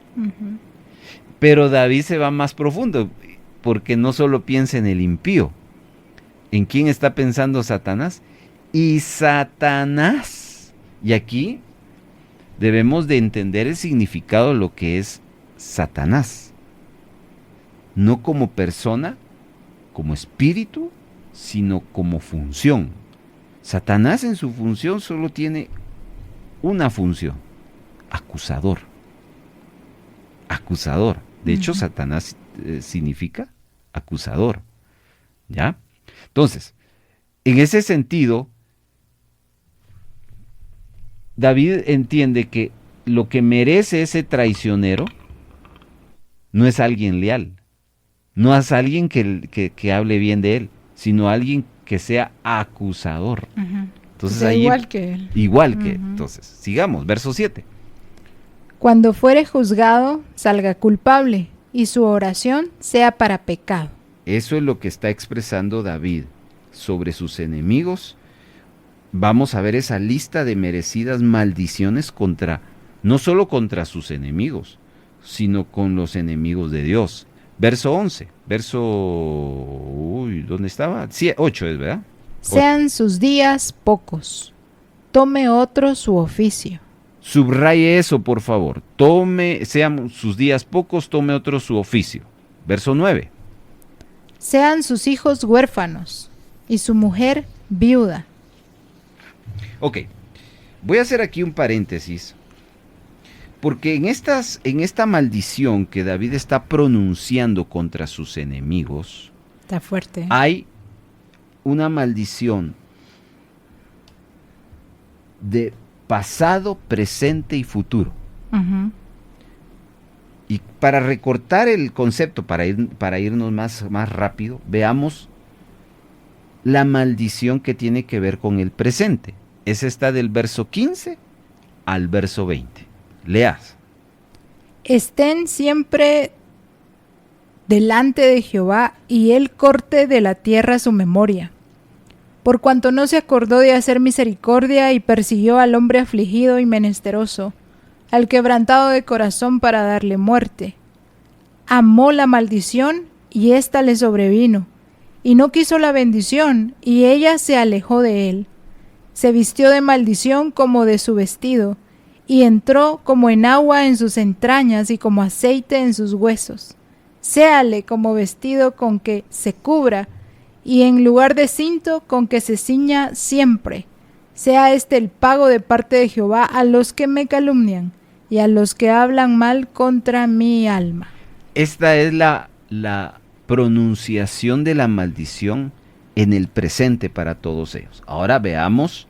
Pero David se va más profundo, porque no solo piensa en el impío. ¿En quién está pensando Satanás? Y Satanás. Y aquí debemos de entender el significado de lo que es Satanás. No como persona, como espíritu, sino como función. Satanás en su función solo tiene una función: acusador. Acusador. De hecho, Satanás significa acusador. ¿Ya? Entonces, en ese sentido, David entiende que lo que merece ese traicionero no es alguien leal, no es alguien que hable bien de él, sino alguien que sea acusador. Entonces, ahí, igual que él. Igual que él. Entonces, sigamos, verso 7. Cuando fuere juzgado, salga culpable, y su oración sea para pecado. Eso es lo que está expresando David sobre sus enemigos. Vamos a ver esa lista de merecidas maldiciones no solo contra sus enemigos, sino con los enemigos de Dios. Verso 11, ¿dónde estaba? 8 es, ¿verdad? Sean sus días pocos, tome otro su oficio. Subraye eso, por favor. Sean sus días pocos, tome otro su oficio. Verso 9. Sean sus hijos huérfanos y su mujer viuda. Ok, voy a hacer aquí un paréntesis, porque en esta maldición que David está pronunciando contra sus enemigos, Está fuerte. hay una maldición de pasado, presente y futuro. Y para recortar el concepto, para irnos más rápido, veamos la maldición que tiene que ver con el presente. Esa está del verso 15 al verso 20. Leas. Estén siempre delante de Jehová, y él corte de la tierra su memoria. Por cuanto no se acordó de hacer misericordia y persiguió al hombre afligido y menesteroso, al quebrantado de corazón para darle muerte. Amó la maldición y ésta le sobrevino, y no quiso la bendición, y ella se alejó de él. Se vistió de maldición como de su vestido, y entró como en agua en sus entrañas y como aceite en sus huesos. Séale como vestido con que se cubra, y en lugar de cinto con que se ciña siempre. Sea este el pago de parte de Jehová a los que me calumnian y a los que hablan mal contra mi alma. Esta es la pronunciación de la maldición en el presente para todos ellos. Ahora veamos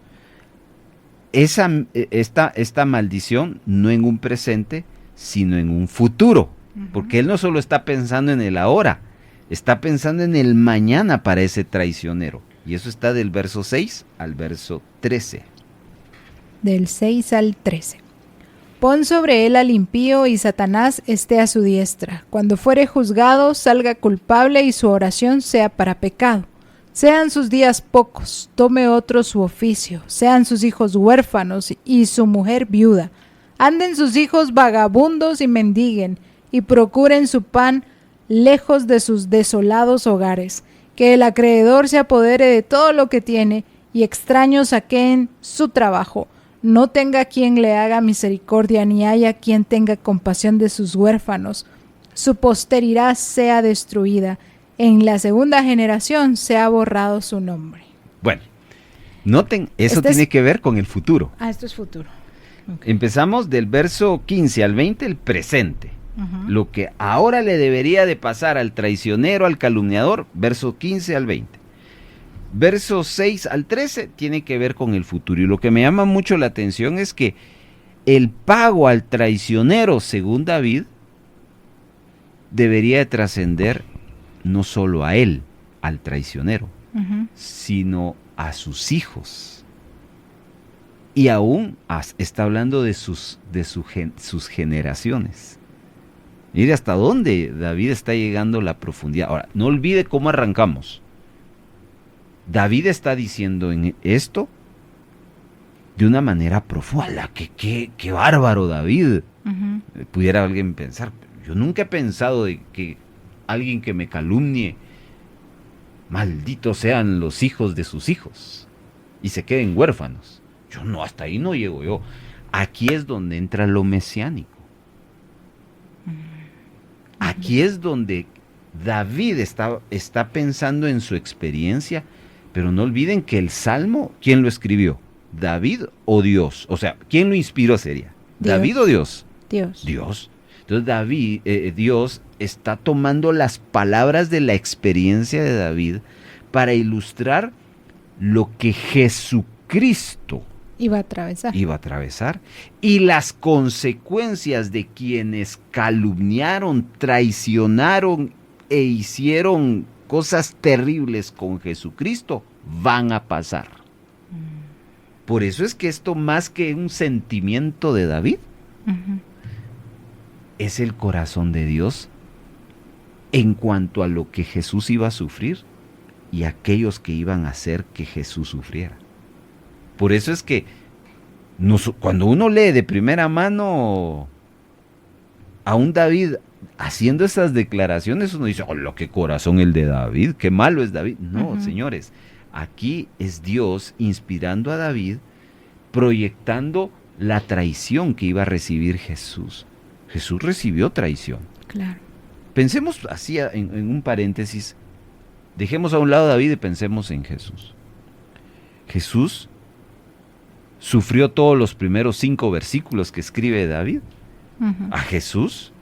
esta maldición no en un presente, sino en un futuro. Porque él no solo está pensando en el ahora, está pensando en el mañana para ese traicionero. Y eso está del verso 6 al verso 13. Del 6 al 13. Pon sobre él al impío y Satanás esté a su diestra. Cuando fuere juzgado, salga culpable y su oración sea para pecado. Sean sus días pocos, tome otro su oficio, sean sus hijos huérfanos y su mujer viuda. Anden sus hijos vagabundos y mendiguen, y procuren su pan lejos de sus desolados hogares. Que el acreedor se apodere de todo lo que tiene, y extraños saqueen su trabajo. No tenga quien le haga misericordia, ni haya quien tenga compasión de sus huérfanos. Su posteridad sea destruida. En la segunda generación se ha borrado su nombre. Bueno, noten, eso tiene que ver con el futuro. Esto es futuro. Okay. Empezamos del verso 15 al 20, el presente. Lo que ahora le debería de pasar al traicionero, al calumniador, verso 15 al 20. Verso 6 al 13 tiene que ver con el futuro. Y lo que me llama mucho la atención es que el pago al traicionero, según David, debería de trascender no solo a él, al traicionero, sino a sus hijos. Y aún está hablando de sus generaciones. Mire hasta dónde David está llegando la profundidad. Ahora, no olvide cómo arrancamos. David está diciendo en esto de una manera profunda. ¡Qué bárbaro, David! Pudiera alguien pensar, yo nunca he pensado de que alguien que me calumnie, malditos sean los hijos de sus hijos y se queden huérfanos. Yo no, hasta ahí no llego yo. Aquí es donde entra lo mesiánico. Aquí es donde David está pensando en su experiencia, pero no olviden que el Salmo, ¿quién lo escribió? ¿David o Dios? O sea, ¿quién lo inspiró sería? Dios. ¿David o Dios? Dios. Entonces Dios está tomando las palabras de la experiencia de David para ilustrar lo que Jesucristo iba a atravesar y las consecuencias de quienes calumniaron, traicionaron e hicieron cosas terribles con Jesucristo van a pasar. Por eso es que esto, más que un sentimiento de David, es el corazón de Dios en cuanto a lo que Jesús iba a sufrir y aquellos que iban a hacer que Jesús sufriera. Por eso es que cuando uno lee de primera mano a un David haciendo esas declaraciones, uno dice, oh, qué corazón el de David, qué malo es David. No, señores, aquí es Dios inspirando a David, proyectando la traición que iba a recibir Jesús. Jesús recibió traición. Claro. Pensemos así en un paréntesis, dejemos a un lado a David y pensemos en Jesús. Jesús sufrió todos los primeros 5 versículos que escribe David. A Jesús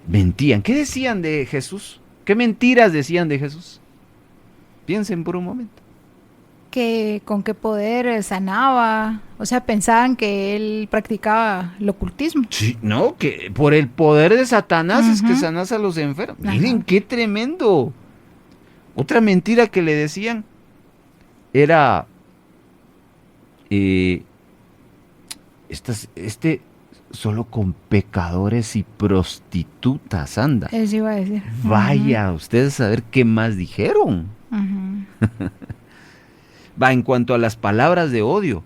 mentían. ¿Qué decían de Jesús? ¿Qué mentiras decían de Jesús? Piensen por un momento. Que con qué poder sanaba, o sea, pensaban que él practicaba el ocultismo. Sí, no, que por el poder de Satanás es que sanas a los enfermos. Miren qué tremendo. Otra mentira que le decían era solo con pecadores y prostitutas anda. Eso iba a decir. Vaya, ustedes a ver qué más dijeron. Va, en cuanto a las palabras de odio,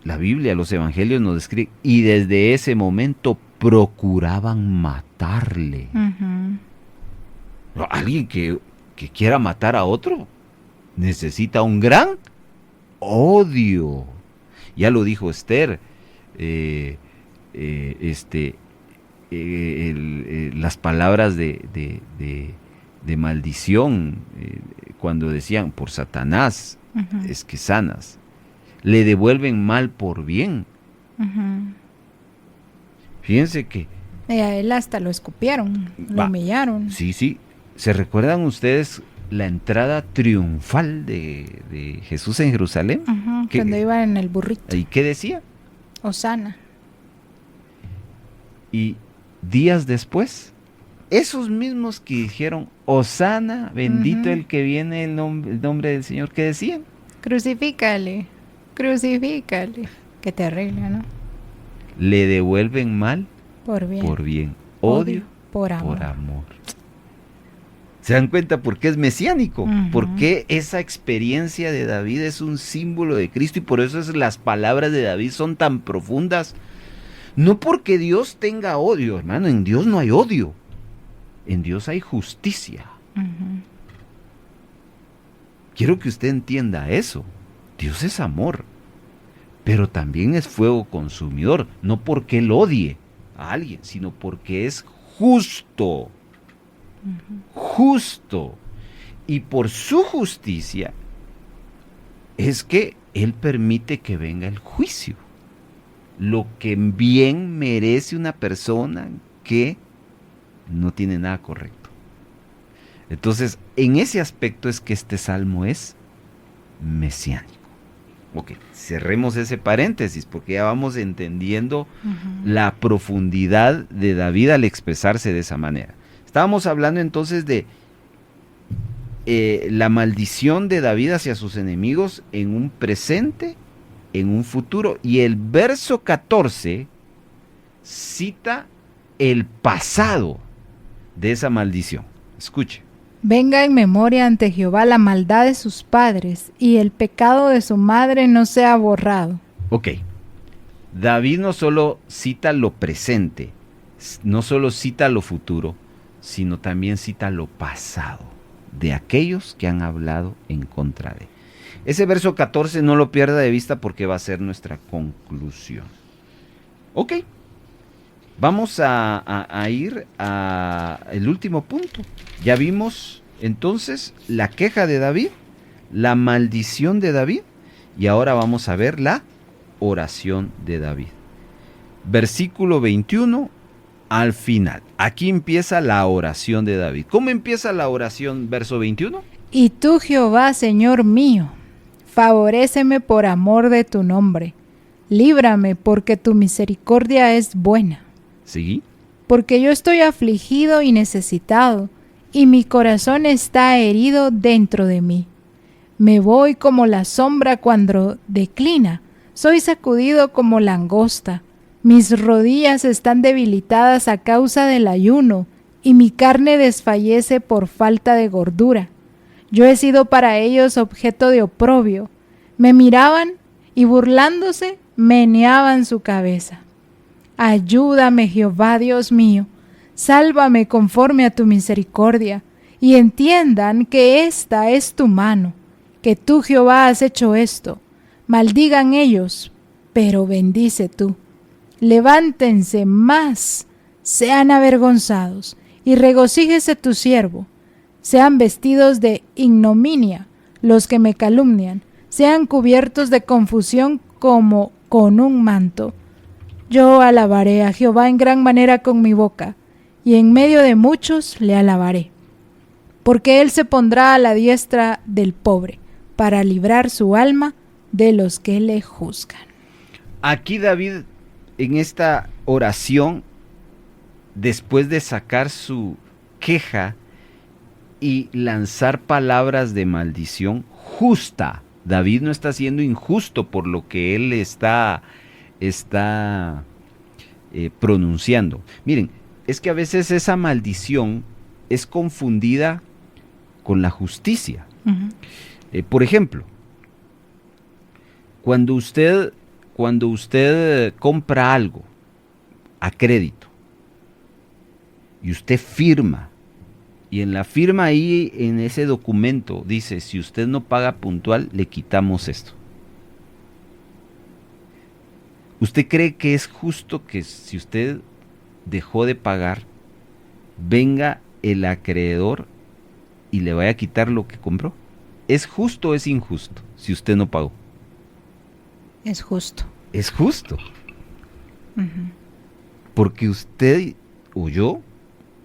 la Biblia, los evangelios nos describen, y desde ese momento procuraban matarle. Alguien que quiera matar a otro necesita un gran odio. Ya lo dijo Esther, las palabras de maldición, cuando decían por Satanás, es que sanas, le devuelven mal por bien. Fíjense que y a él hasta lo escupieron, lo humillaron. Sí, ¿se recuerdan ustedes la entrada triunfal de Jesús en Jerusalén? Cuando iba en el burrito. ¿Y qué decía? Hosana. Y días después, esos mismos que dijeron Hosana, bendito el que viene el nombre del Señor, ¿qué decían? Crucifícale. Qué terrible, ¿no? le devuelven mal Por bien. por bien, odio por amor. por amor. ¿Se dan cuenta por qué es mesiánico? Ujú. Porque esa experiencia de David es un símbolo de Cristo y por eso las palabras de David son tan profundas. No porque Dios tenga odio, hermano, en Dios no hay odio. En Dios hay justicia. Ujú. Quiero que usted entienda eso. Dios es amor, pero también es fuego consumidor. No porque Él odie a alguien, sino porque es justo. Justo. Y por su justicia es que Él permite que venga el juicio. Lo que bien merece una persona que no tiene nada correcto. Entonces, en ese aspecto es que este salmo es mesiánico. Ok, cerremos ese paréntesis porque ya vamos entendiendo la profundidad de David al expresarse de esa manera. Estábamos hablando entonces de la maldición de David hacia sus enemigos en un presente, en un futuro, y el verso 14 cita el pasado de esa maldición. Escuche. Venga en memoria ante Jehová la maldad de sus padres, y el pecado de su madre no sea borrado. Ok, David no solo cita lo presente, no solo cita lo futuro, sino también cita lo pasado de aquellos que han hablado en contra de él. Ese verso 14 no lo pierda de vista porque va a ser nuestra conclusión. Ok, vamos a ir al último punto. Ya vimos entonces la queja de David, la maldición de David, y ahora vamos a ver la oración de David. Versículo 21 al final. Aquí empieza la oración de David. ¿Cómo empieza la oración, verso 21? Y tú, Jehová, Señor mío, favoréceme por amor de tu nombre. Líbrame porque tu misericordia es buena. ¿Sí? Porque yo estoy afligido y necesitado, y mi corazón está herido dentro de mí. Me voy como la sombra cuando declina, soy sacudido como langosta. Mis rodillas están debilitadas a causa del ayuno, y mi carne desfallece por falta de gordura. Yo he sido para ellos objeto de oprobio. Me miraban y burlándose meneaban su cabeza. Ayúdame, Jehová Dios mío, sálvame conforme a tu misericordia, y entiendan que esta es tu mano, que tú, Jehová, has hecho esto. Maldigan ellos, pero bendice tú. Levántense más, sean avergonzados, y regocíjese tu siervo. Sean vestidos de ignominia los que me calumnian, sean cubiertos de confusión como con un manto. Yo alabaré a Jehová en gran manera con mi boca, y en medio de muchos le alabaré. Porque él se pondrá a la diestra del pobre, para librar su alma de los que le juzgan. Aquí David, en esta oración, después de sacar su queja y lanzar palabras de maldición justa, David no está siendo injusto por lo que él está pronunciando. Miren, es que a veces esa maldición es confundida con la justicia. Por ejemplo, cuando usted compra algo a crédito y usted firma, y en la firma ahí, en ese documento, dice, si usted no paga puntual, le quitamos esto. ¿Usted cree que es justo que si usted dejó de pagar, venga el acreedor y le vaya a quitar lo que compró? ¿Es justo o es injusto si usted no pagó? Es justo. Es justo. Porque usted o yo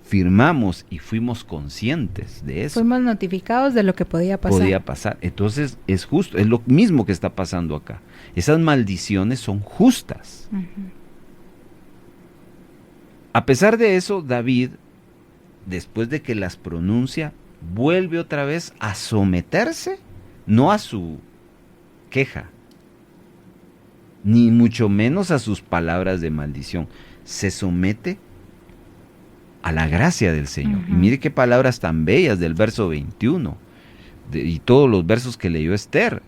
firmamos y fuimos conscientes de eso. Fuimos notificados de lo que podía pasar. Entonces es justo, es lo mismo que está pasando acá. Esas maldiciones son justas. A pesar de eso, David, después de que las pronuncia, vuelve otra vez a someterse, no a su queja, ni mucho menos a sus palabras de maldición. Se somete a la gracia del Señor. Y mire qué palabras tan bellas del verso 21 y todos los versos que leyó Esther.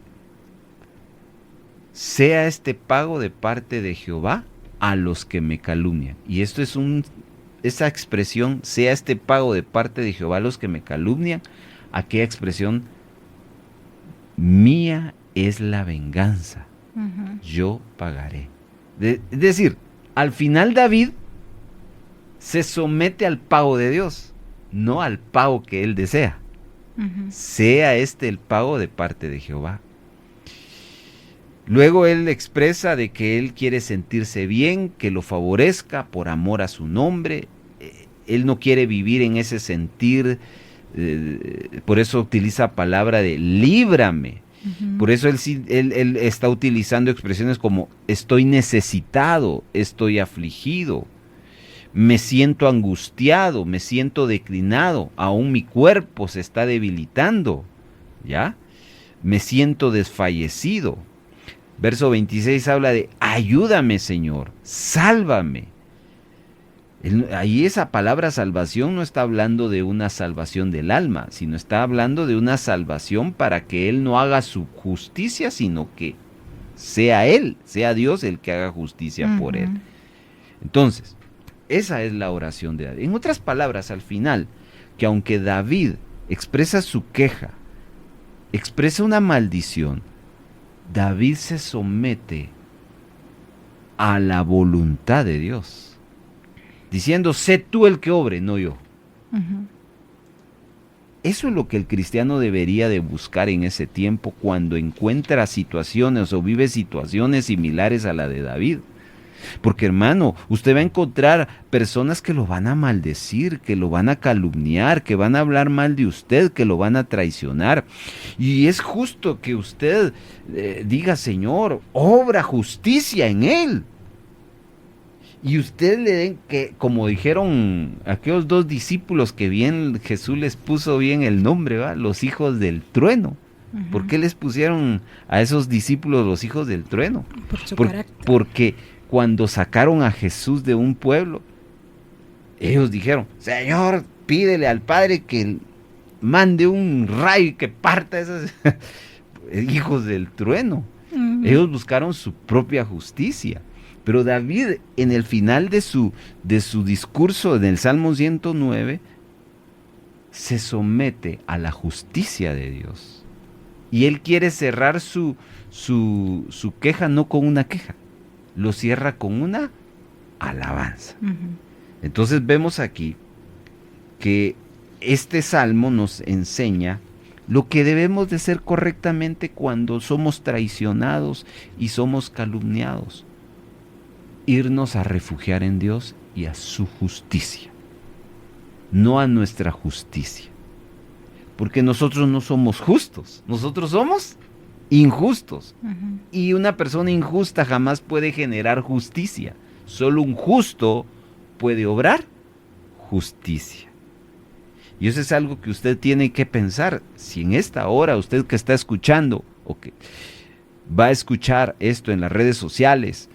Sea este pago de parte de Jehová a los que me calumnian. Y esto es esa expresión, sea este pago de parte de Jehová a los que me calumnian, aquella expresión, mía es la venganza, yo pagaré. Es decir, al final David se somete al pago de Dios, no al pago que él desea. Sea este el pago de parte de Jehová. Luego él expresa de que él quiere sentirse bien, que lo favorezca por amor a su nombre. Él no quiere vivir en ese sentir, por eso utiliza palabra de líbrame. Por eso él está utilizando expresiones como estoy necesitado, estoy afligido, me siento angustiado, me siento declinado, aún mi cuerpo se está debilitando, ¿ya? Me siento desfallecido. Verso 26 habla de ayúdame, Señor, sálvame. Ahí esa palabra salvación no está hablando de una salvación del alma, sino está hablando de una salvación para que Él no haga su justicia, sino que sea Él, sea Dios el que haga justicia por Él. Entonces, esa es la oración de David. En otras palabras, al final, que aunque David expresa su queja, expresa una maldición, David se somete a la voluntad de Dios, diciendo, sé tú el que obre, no yo. Eso es lo que el cristiano debería de buscar en ese tiempo cuando encuentra situaciones o vive situaciones similares a la de David. Porque hermano, usted va a encontrar personas que lo van a maldecir, que lo van a calumniar, que van a hablar mal de usted, que lo van a traicionar. Y es justo que usted diga, Señor, obra justicia en él. Y usted le den que, como dijeron aquellos dos discípulos que bien Jesús les puso bien el nombre, ¿va? Los hijos del trueno. ¿Por qué les pusieron a esos discípulos los hijos del trueno? Por su carácter. Porque cuando sacaron a Jesús de un pueblo, ellos dijeron, Señor, pídele al Padre que mande un rayo y que parta esos hijos del trueno. Ellos buscaron su propia justicia. Pero David, en el final de su discurso, en el Salmo 109, se somete a la justicia de Dios. Y él quiere cerrar su queja no con una queja, lo cierra con una alabanza. Entonces vemos aquí que este salmo nos enseña lo que debemos de hacer correctamente cuando somos traicionados y somos calumniados. Irnos a refugiar en Dios y a su justicia, no a nuestra justicia. Porque nosotros no somos justos, nosotros somos injustos. Y una persona injusta jamás puede generar justicia. Solo un justo puede obrar justicia. Y eso es algo que usted tiene que pensar. Si en esta hora usted que está escuchando o que va a escuchar esto en las redes sociales,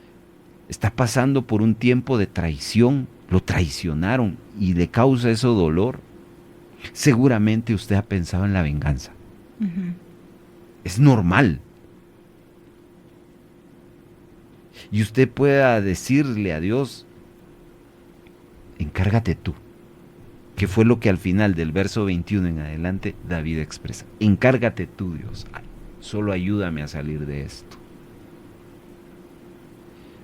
está pasando por un tiempo de traición, lo traicionaron y le causa eso dolor, seguramente usted ha pensado en la venganza. Es normal. Y usted pueda decirle a Dios, encárgate tú, que fue lo que al final del verso 21 en adelante David expresa. Encárgate tú, Dios, solo ayúdame a salir de esto.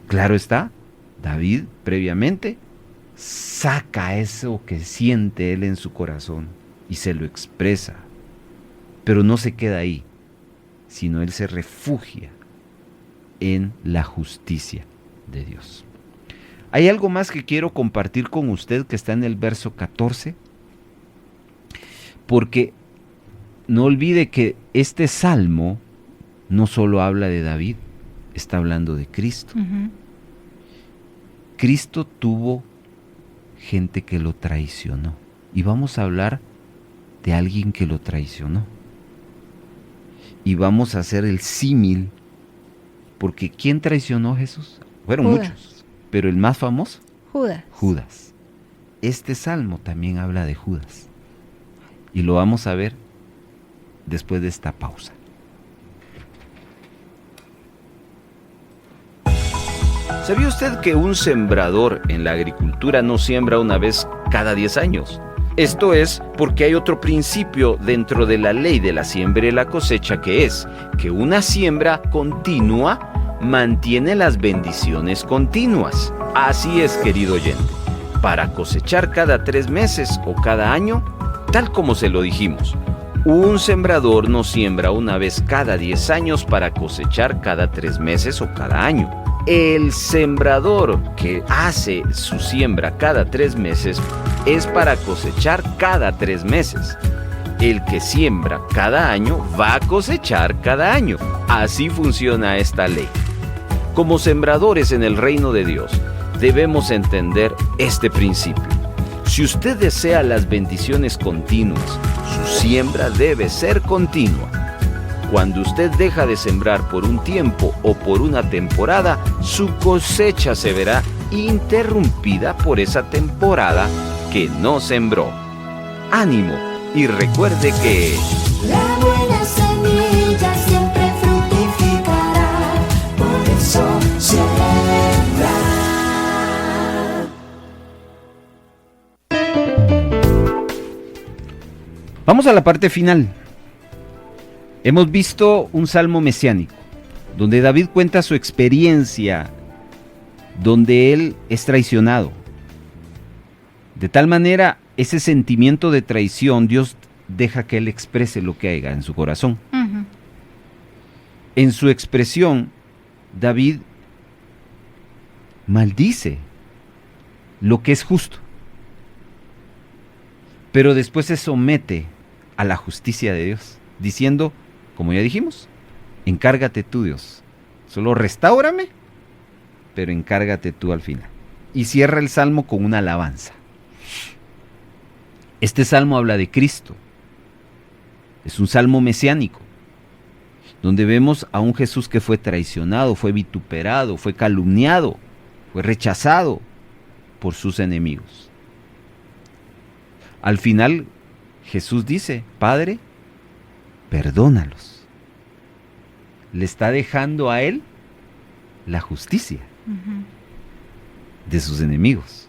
Claro está, David previamente saca eso que siente él en su corazón y se lo expresa, pero no se queda ahí, sino él se refugia en la justicia de Dios. Hay algo más que quiero compartir con usted que está en el verso 14, porque no olvide que este salmo no solo habla de David, está hablando de Cristo. Cristo tuvo gente que lo traicionó. Y vamos a hablar de alguien que lo traicionó. Y vamos a hacer el símil Porque ¿quién traicionó a Jesús? Fueron Judas. muchos, pero el más famoso, Judas. Judas. Este salmo también habla de Judas. Y lo vamos a ver después de esta pausa. ¿Sabía usted que un sembrador en la agricultura no siembra una vez cada 10 años? Esto es porque hay otro principio dentro de la ley de la siembra y la cosecha, que es que una siembra continua mantiene las bendiciones continuas. Así es, querido oyente, para cosechar cada 3 meses o cada año, tal como se lo dijimos, un sembrador no siembra una vez cada 10 años para cosechar cada 3 meses o cada año. El sembrador que hace su siembra cada 3 meses es para cosechar cada 3 meses. El que siembra cada año va a cosechar cada año. Así funciona esta ley. Como sembradores en el reino de Dios, debemos entender este principio. Si usted desea las bendiciones continuas, su siembra debe ser continua. Cuando usted deja de sembrar por un tiempo o por una temporada, su cosecha se verá interrumpida por esa temporada que no sembró. ¡Ánimo! Y recuerde que La buena semilla siempre fructificará, por eso siembra. Vamos a la parte final. Hemos visto un salmo mesiánico, donde David cuenta su experiencia, donde él es traicionado. De tal manera, ese sentimiento de traición, Dios deja que él exprese lo que haya en su corazón. Ujú. En su expresión, David maldice lo que es justo, pero después se somete a la justicia de Dios, diciendo, como ya dijimos, encárgate tú, Dios, solo restáurame, pero encárgate tú al final. Y cierra el salmo con una alabanza. Este salmo habla de Cristo. Es un salmo mesiánico, donde vemos a un Jesús que fue traicionado, fue vituperado, fue calumniado, fue rechazado por sus enemigos. Al final, Jesús dice, Padre, perdónalos. Le está dejando a él la justicia de sus enemigos.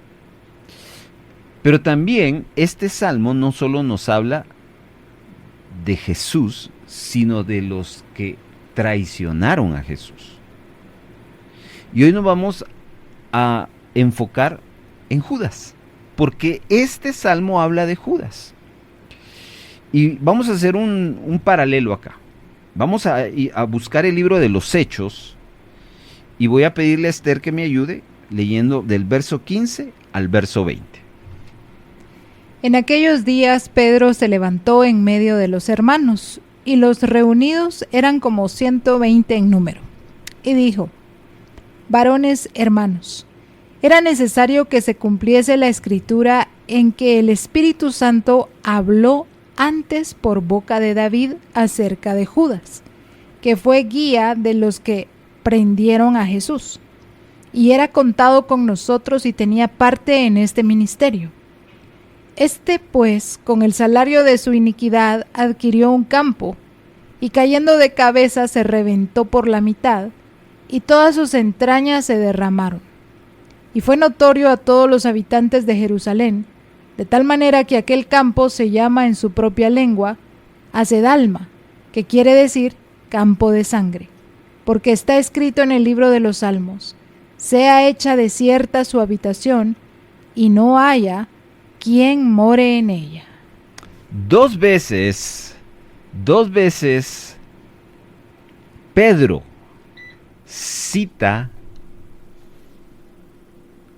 Pero también este salmo no solo nos habla de Jesús, sino de los que traicionaron a Jesús. Y hoy nos vamos a enfocar en Judas, porque este salmo habla de Judas. Y vamos a hacer un paralelo acá. Vamos a buscar el libro de los Hechos y voy a pedirle a Esther que me ayude leyendo del verso 15 al verso 20. En aquellos días Pedro se levantó en medio de los hermanos, y los reunidos eran como 120 en número, y dijo: Varones hermanos, era necesario que se cumpliese la escritura en que el Espíritu Santo habló antes por boca de David acerca de Judas, que fue guía de los que prendieron a Jesús, y era contado con nosotros y tenía parte en este ministerio. Este, pues, con el salario de su iniquidad adquirió un campo, y cayendo de cabeza se reventó por la mitad, y todas sus entrañas se derramaron. Y fue notorio a todos los habitantes de Jerusalén, de tal manera que aquel campo se llama en su propia lengua Acedalma, que quiere decir campo de sangre, porque está escrito en el libro de los Salmos: sea hecha desierta su habitación, y no haya quien more en ella. Dos veces, Pedro cita,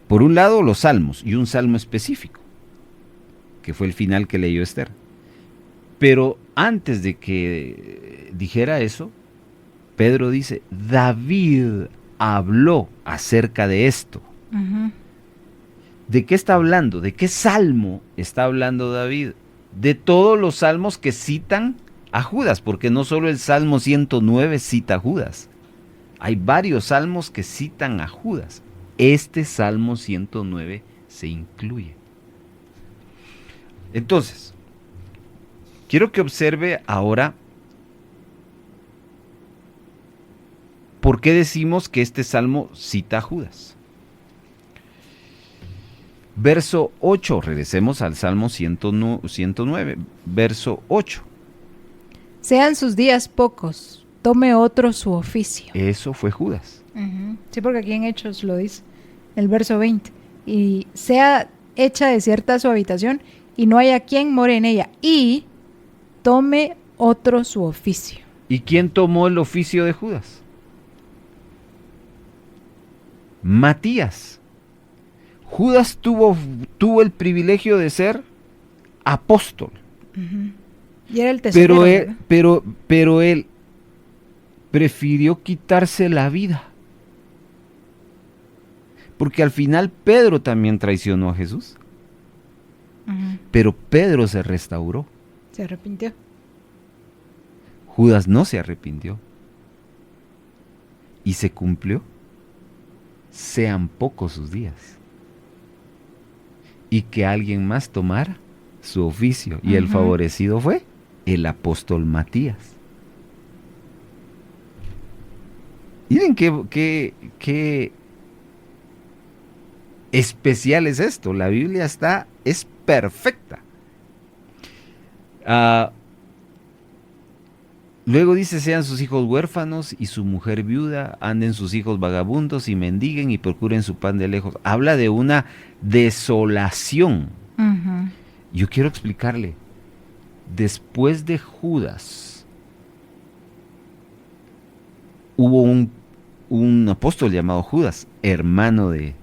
por un lado, los salmos y un salmo específico, que fue el final que leyó Esther. Pero antes de que dijera eso, Pedro dice, David habló acerca de esto. Ujú. ¿De qué está hablando? ¿De qué salmo está hablando David? De todos los salmos que citan a Judas, porque no solo el Salmo 109 cita a Judas. Hay varios salmos que citan a Judas. Este Salmo 109 se incluye. Entonces, quiero que observe ahora por qué decimos que este salmo cita a Judas. Verso 8, regresemos al Salmo 109, verso 8. Sean sus días pocos, tome otro su oficio. Eso fue Judas. Sí, porque aquí en Hechos lo dice, el verso 20. Y sea hecha desierta su habitación, y no haya quien more en ella, y tome otro su oficio. ¿Y quién tomó el oficio de Judas? Matías. Judas tuvo el privilegio de ser apóstol. Y era el tesorero, Pero él prefirió quitarse la vida. Porque al final Pedro también traicionó a Jesús. Pero Pedro se restauró. Se arrepintió. Judas no se arrepintió. Y se cumplió. Sean pocos sus días. Y que alguien más tomara su oficio. Y el favorecido fue el apóstol Matías. Miren qué especial es esto. La Biblia es perfecta. Luego dice, sean sus hijos huérfanos y su mujer viuda, anden sus hijos vagabundos y mendiguen y procuren su pan de lejos. Habla de una desolación. Yo quiero explicarle, después de Judas, hubo un apóstol llamado Judas, hermano de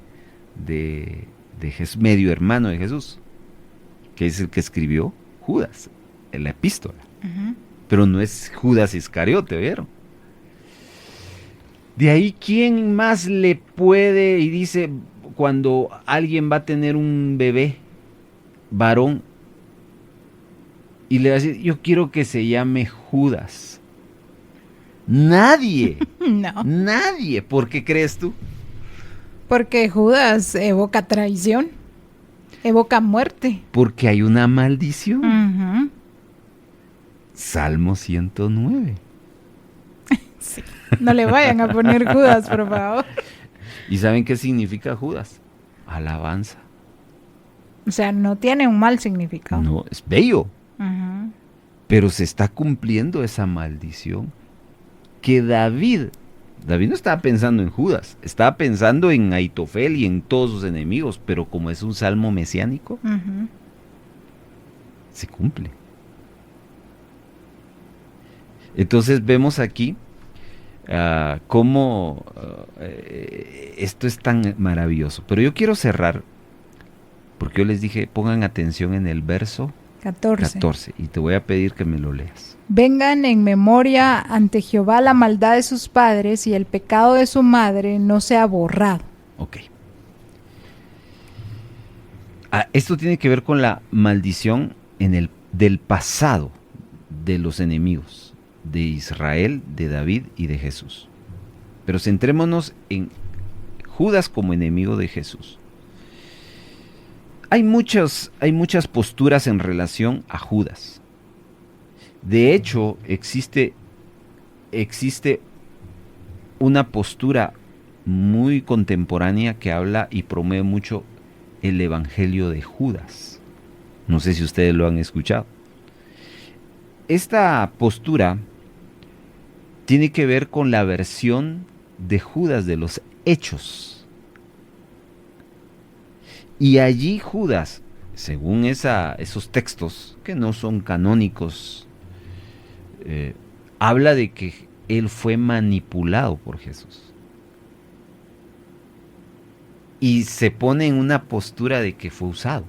Jesús, medio hermano de Jesús, que es el que escribió Judas, en la epístola. Pero no es Judas Iscariote, ¿vieron? De ahí, ¿quién más le puede? Y dice, cuando alguien va a tener un bebé, varón, y le va a decir, yo quiero que se llame Judas. Nadie. No. Nadie. ¿Por qué crees tú? Porque Judas evoca traición, evoca muerte. Porque hay una maldición. Salmo 109. Sí. No le vayan a poner Judas, por favor. ¿Y saben qué significa Judas? Alabanza. O sea, no tiene un mal significado. No, es bello. Pero se está cumpliendo esa maldición que David no estaba pensando en Judas, estaba pensando en Aitofel y en todos sus enemigos, pero como es un salmo mesiánico, se cumple. Entonces vemos aquí cómo esto es tan maravilloso. Pero yo quiero cerrar, porque yo les dije, pongan atención en el verso 14, y te voy a pedir que me lo leas. Vengan en memoria ante Jehová la maldad de sus padres y el pecado de su madre no sea borrado. Ok. Esto tiene que ver con la maldición del pasado de los enemigos de Israel, de David y de Jesús. Pero centrémonos en Judas como enemigo de Jesús. Hay muchas posturas en relación a Judas. De hecho, existe una postura muy contemporánea que habla y promueve mucho el evangelio de Judas. No sé si ustedes lo han escuchado. Esta postura tiene que ver con la versión de Judas de los Hechos. Y allí Judas, según esos textos que no son canónicos, habla de que él fue manipulado por Jesús. Y se pone en una postura de que fue usado.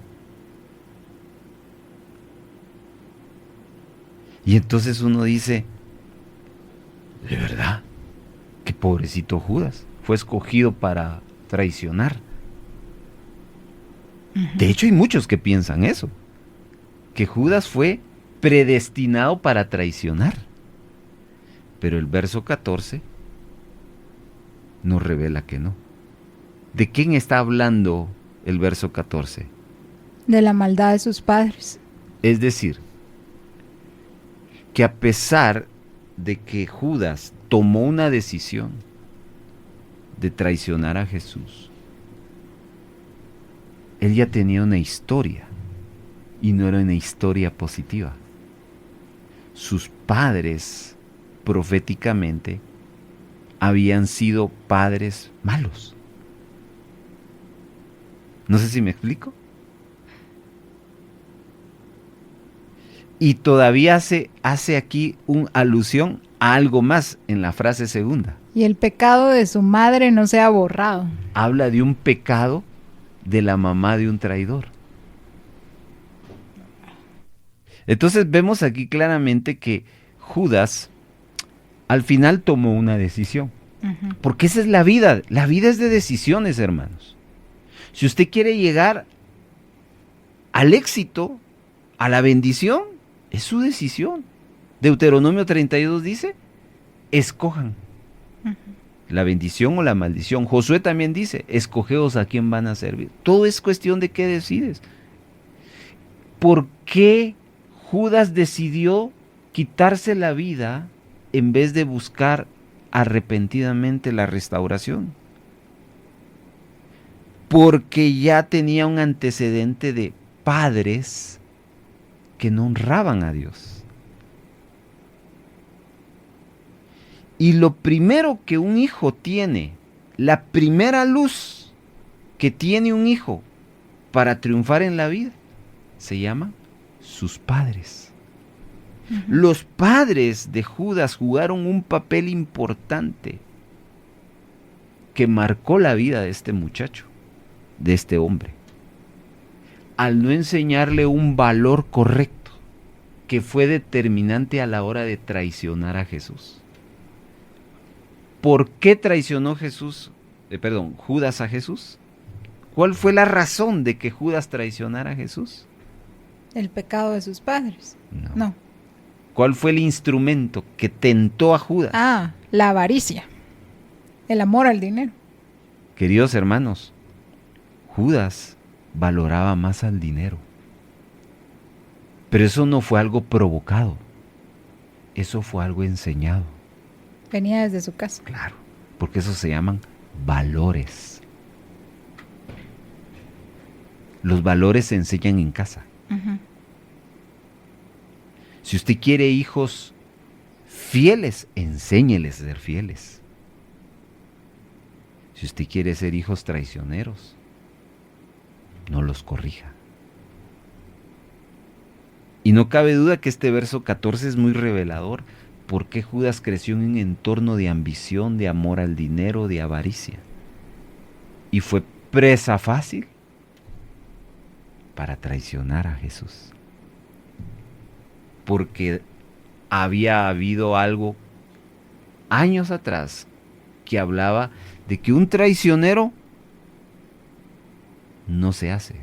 Y entonces uno dice, ¿de verdad? Qué pobrecito Judas, fue escogido para traicionar. De hecho, hay muchos que piensan eso, que Judas fue predestinado para traicionar. Pero el verso 14 nos revela que no. ¿De quién está hablando el verso 14? De la maldad de sus padres. Es decir, que a pesar de que Judas tomó una decisión de traicionar a Jesús, él ya tenía una historia, y no era una historia positiva. Sus padres, proféticamente, habían sido padres malos. No sé si me explico. Y todavía hace aquí una alusión a algo más en la frase segunda. Y el pecado de su madre no sea borrado. Habla de un pecado de la mamá de un traidor. Entonces vemos aquí claramente que Judas al final tomó una decisión. Porque esa es la vida. La vida es de decisiones, hermanos. Si usted quiere llegar al éxito, a la bendición, es su decisión. Deuteronomio 32 dice, escojan la bendición o la maldición. Josué también dice, escogeos a quién van a servir. Todo es cuestión de qué decides. ¿Por qué Judas decidió quitarse la vida en vez de buscar arrepentidamente la restauración? Porque ya tenía un antecedente de padres que no honraban a Dios. Y lo primero que un hijo tiene, la primera luz que tiene un hijo para triunfar en la vida, se llama sus padres. Los padres de Judas jugaron un papel importante que marcó la vida de este muchacho, de este hombre, al no enseñarle un valor correcto que fue determinante a la hora de traicionar a Jesús. ¿Por qué traicionó Judas a Jesús? ¿Cuál fue la razón de que Judas traicionara a Jesús? El pecado de sus padres. No. ¿Cuál fue el instrumento que tentó a Judas? La avaricia. El amor al dinero. Queridos hermanos, Judas valoraba más al dinero. Pero eso no fue algo provocado. Eso fue algo enseñado. Venía desde su casa. Claro, porque eso se llaman valores. Los valores se enseñan en casa. Si usted quiere hijos fieles, enséñeles a ser fieles. Si usted quiere ser hijos traicioneros, no los corrija. Y no cabe duda que este verso 14 es muy revelador. ¿Por qué Judas creció en un entorno de ambición, de amor al dinero, de avaricia? Y fue presa fácil para traicionar a Jesús. Porque había habido algo años atrás que hablaba de que un traicionero no se hace.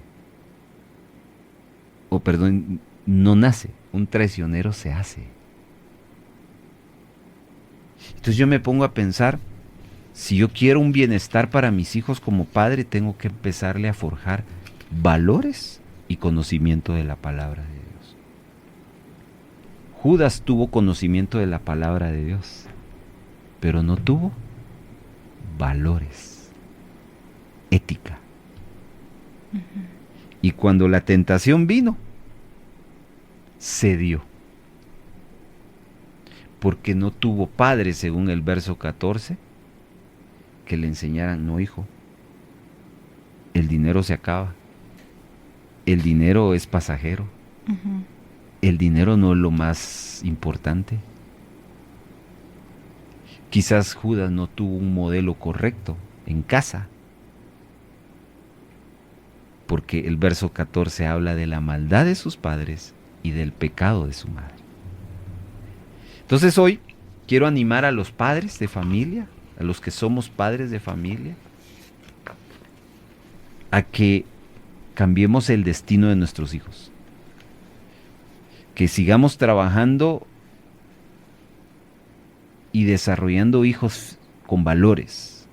No nace. Un traicionero se hace. Entonces yo me pongo a pensar, si yo quiero un bienestar para mis hijos como padre, tengo que empezarle a forjar valores y conocimiento de la palabra de Dios. Judas tuvo conocimiento de la palabra de Dios, pero no tuvo valores, ética. Y cuando la tentación vino, cedió. Porque no tuvo padre, según el verso 14, que le enseñaran, no hijo, el dinero se acaba, el dinero es pasajero, el dinero no es lo más importante. Quizás Judas no tuvo un modelo correcto en casa, porque el verso 14 habla de la maldad de sus padres y del pecado de su madre. Entonces hoy quiero animar a los padres de familia, a los que somos padres de familia, a que cambiemos el destino de nuestros hijos. Que sigamos trabajando y desarrollando hijos con valores,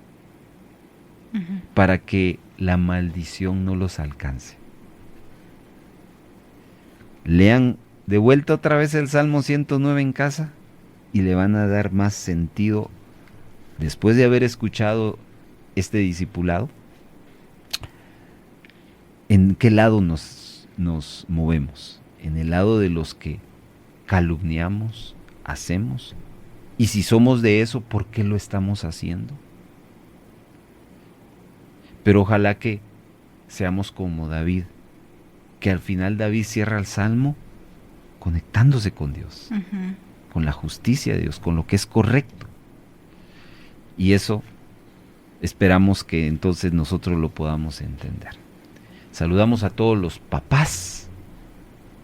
para que la maldición no los alcance. Lean de vuelta otra vez el Salmo 109 en casa y le van a dar más sentido después de haber escuchado este discipulado. ¿En qué lado nos movemos? ¿En el lado de los que calumniamos, hacemos? Y si somos de eso, ¿por qué lo estamos haciendo? Pero ojalá que seamos como David, que al final David cierra el Salmo conectándose con Dios, con la justicia de Dios, con lo que es correcto. Y eso esperamos que entonces nosotros lo podamos entender. Saludamos a todos los papás,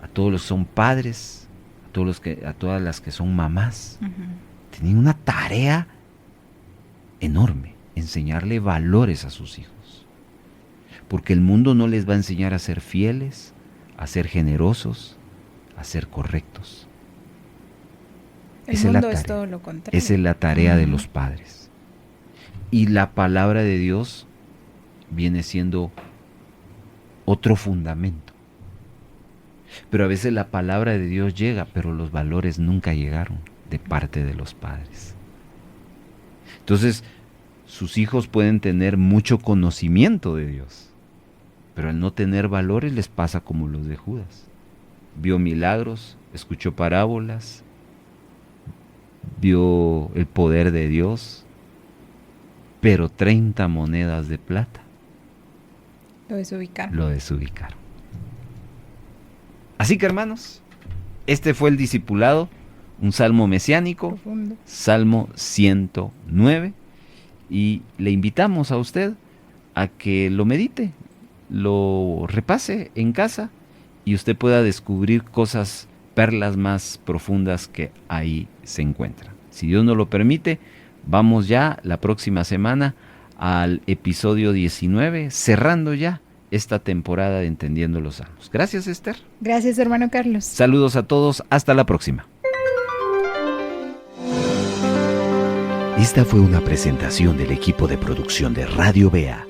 a todos los que son padres, a todas las que son mamás. Tienen una tarea enorme, enseñarle valores a sus hijos. Porque el mundo no les va a enseñar a ser fieles, a ser generosos, a ser correctos. El mundo es todo lo contrario. Esa es la tarea de los padres. Y la palabra de Dios viene siendo otro fundamento. Pero a veces la palabra de Dios llega, pero los valores nunca llegaron de parte de los padres. Entonces, sus hijos pueden tener mucho conocimiento de Dios, pero al no tener valores les pasa como los de Judas. Vio milagros, escuchó parábolas, vio el poder de Dios, pero 30 monedas de plata Lo desubicaron. lo desubicaron. Así que, hermanos, este fue el discipulado, un salmo mesiánico, Profundo. Salmo 109, y le invitamos a usted a que lo medite, lo repase en casa y usted pueda descubrir cosas, perlas más profundas que ahí se encuentran. Si Dios nos lo permite, vamos ya la próxima semana al episodio 19, cerrando ya esta temporada de Entendiendo los Salmos. Gracias, Esther. Gracias, hermano Carlos. Saludos a todos, hasta la próxima. Esta fue una presentación del equipo de producción de Radio Bea.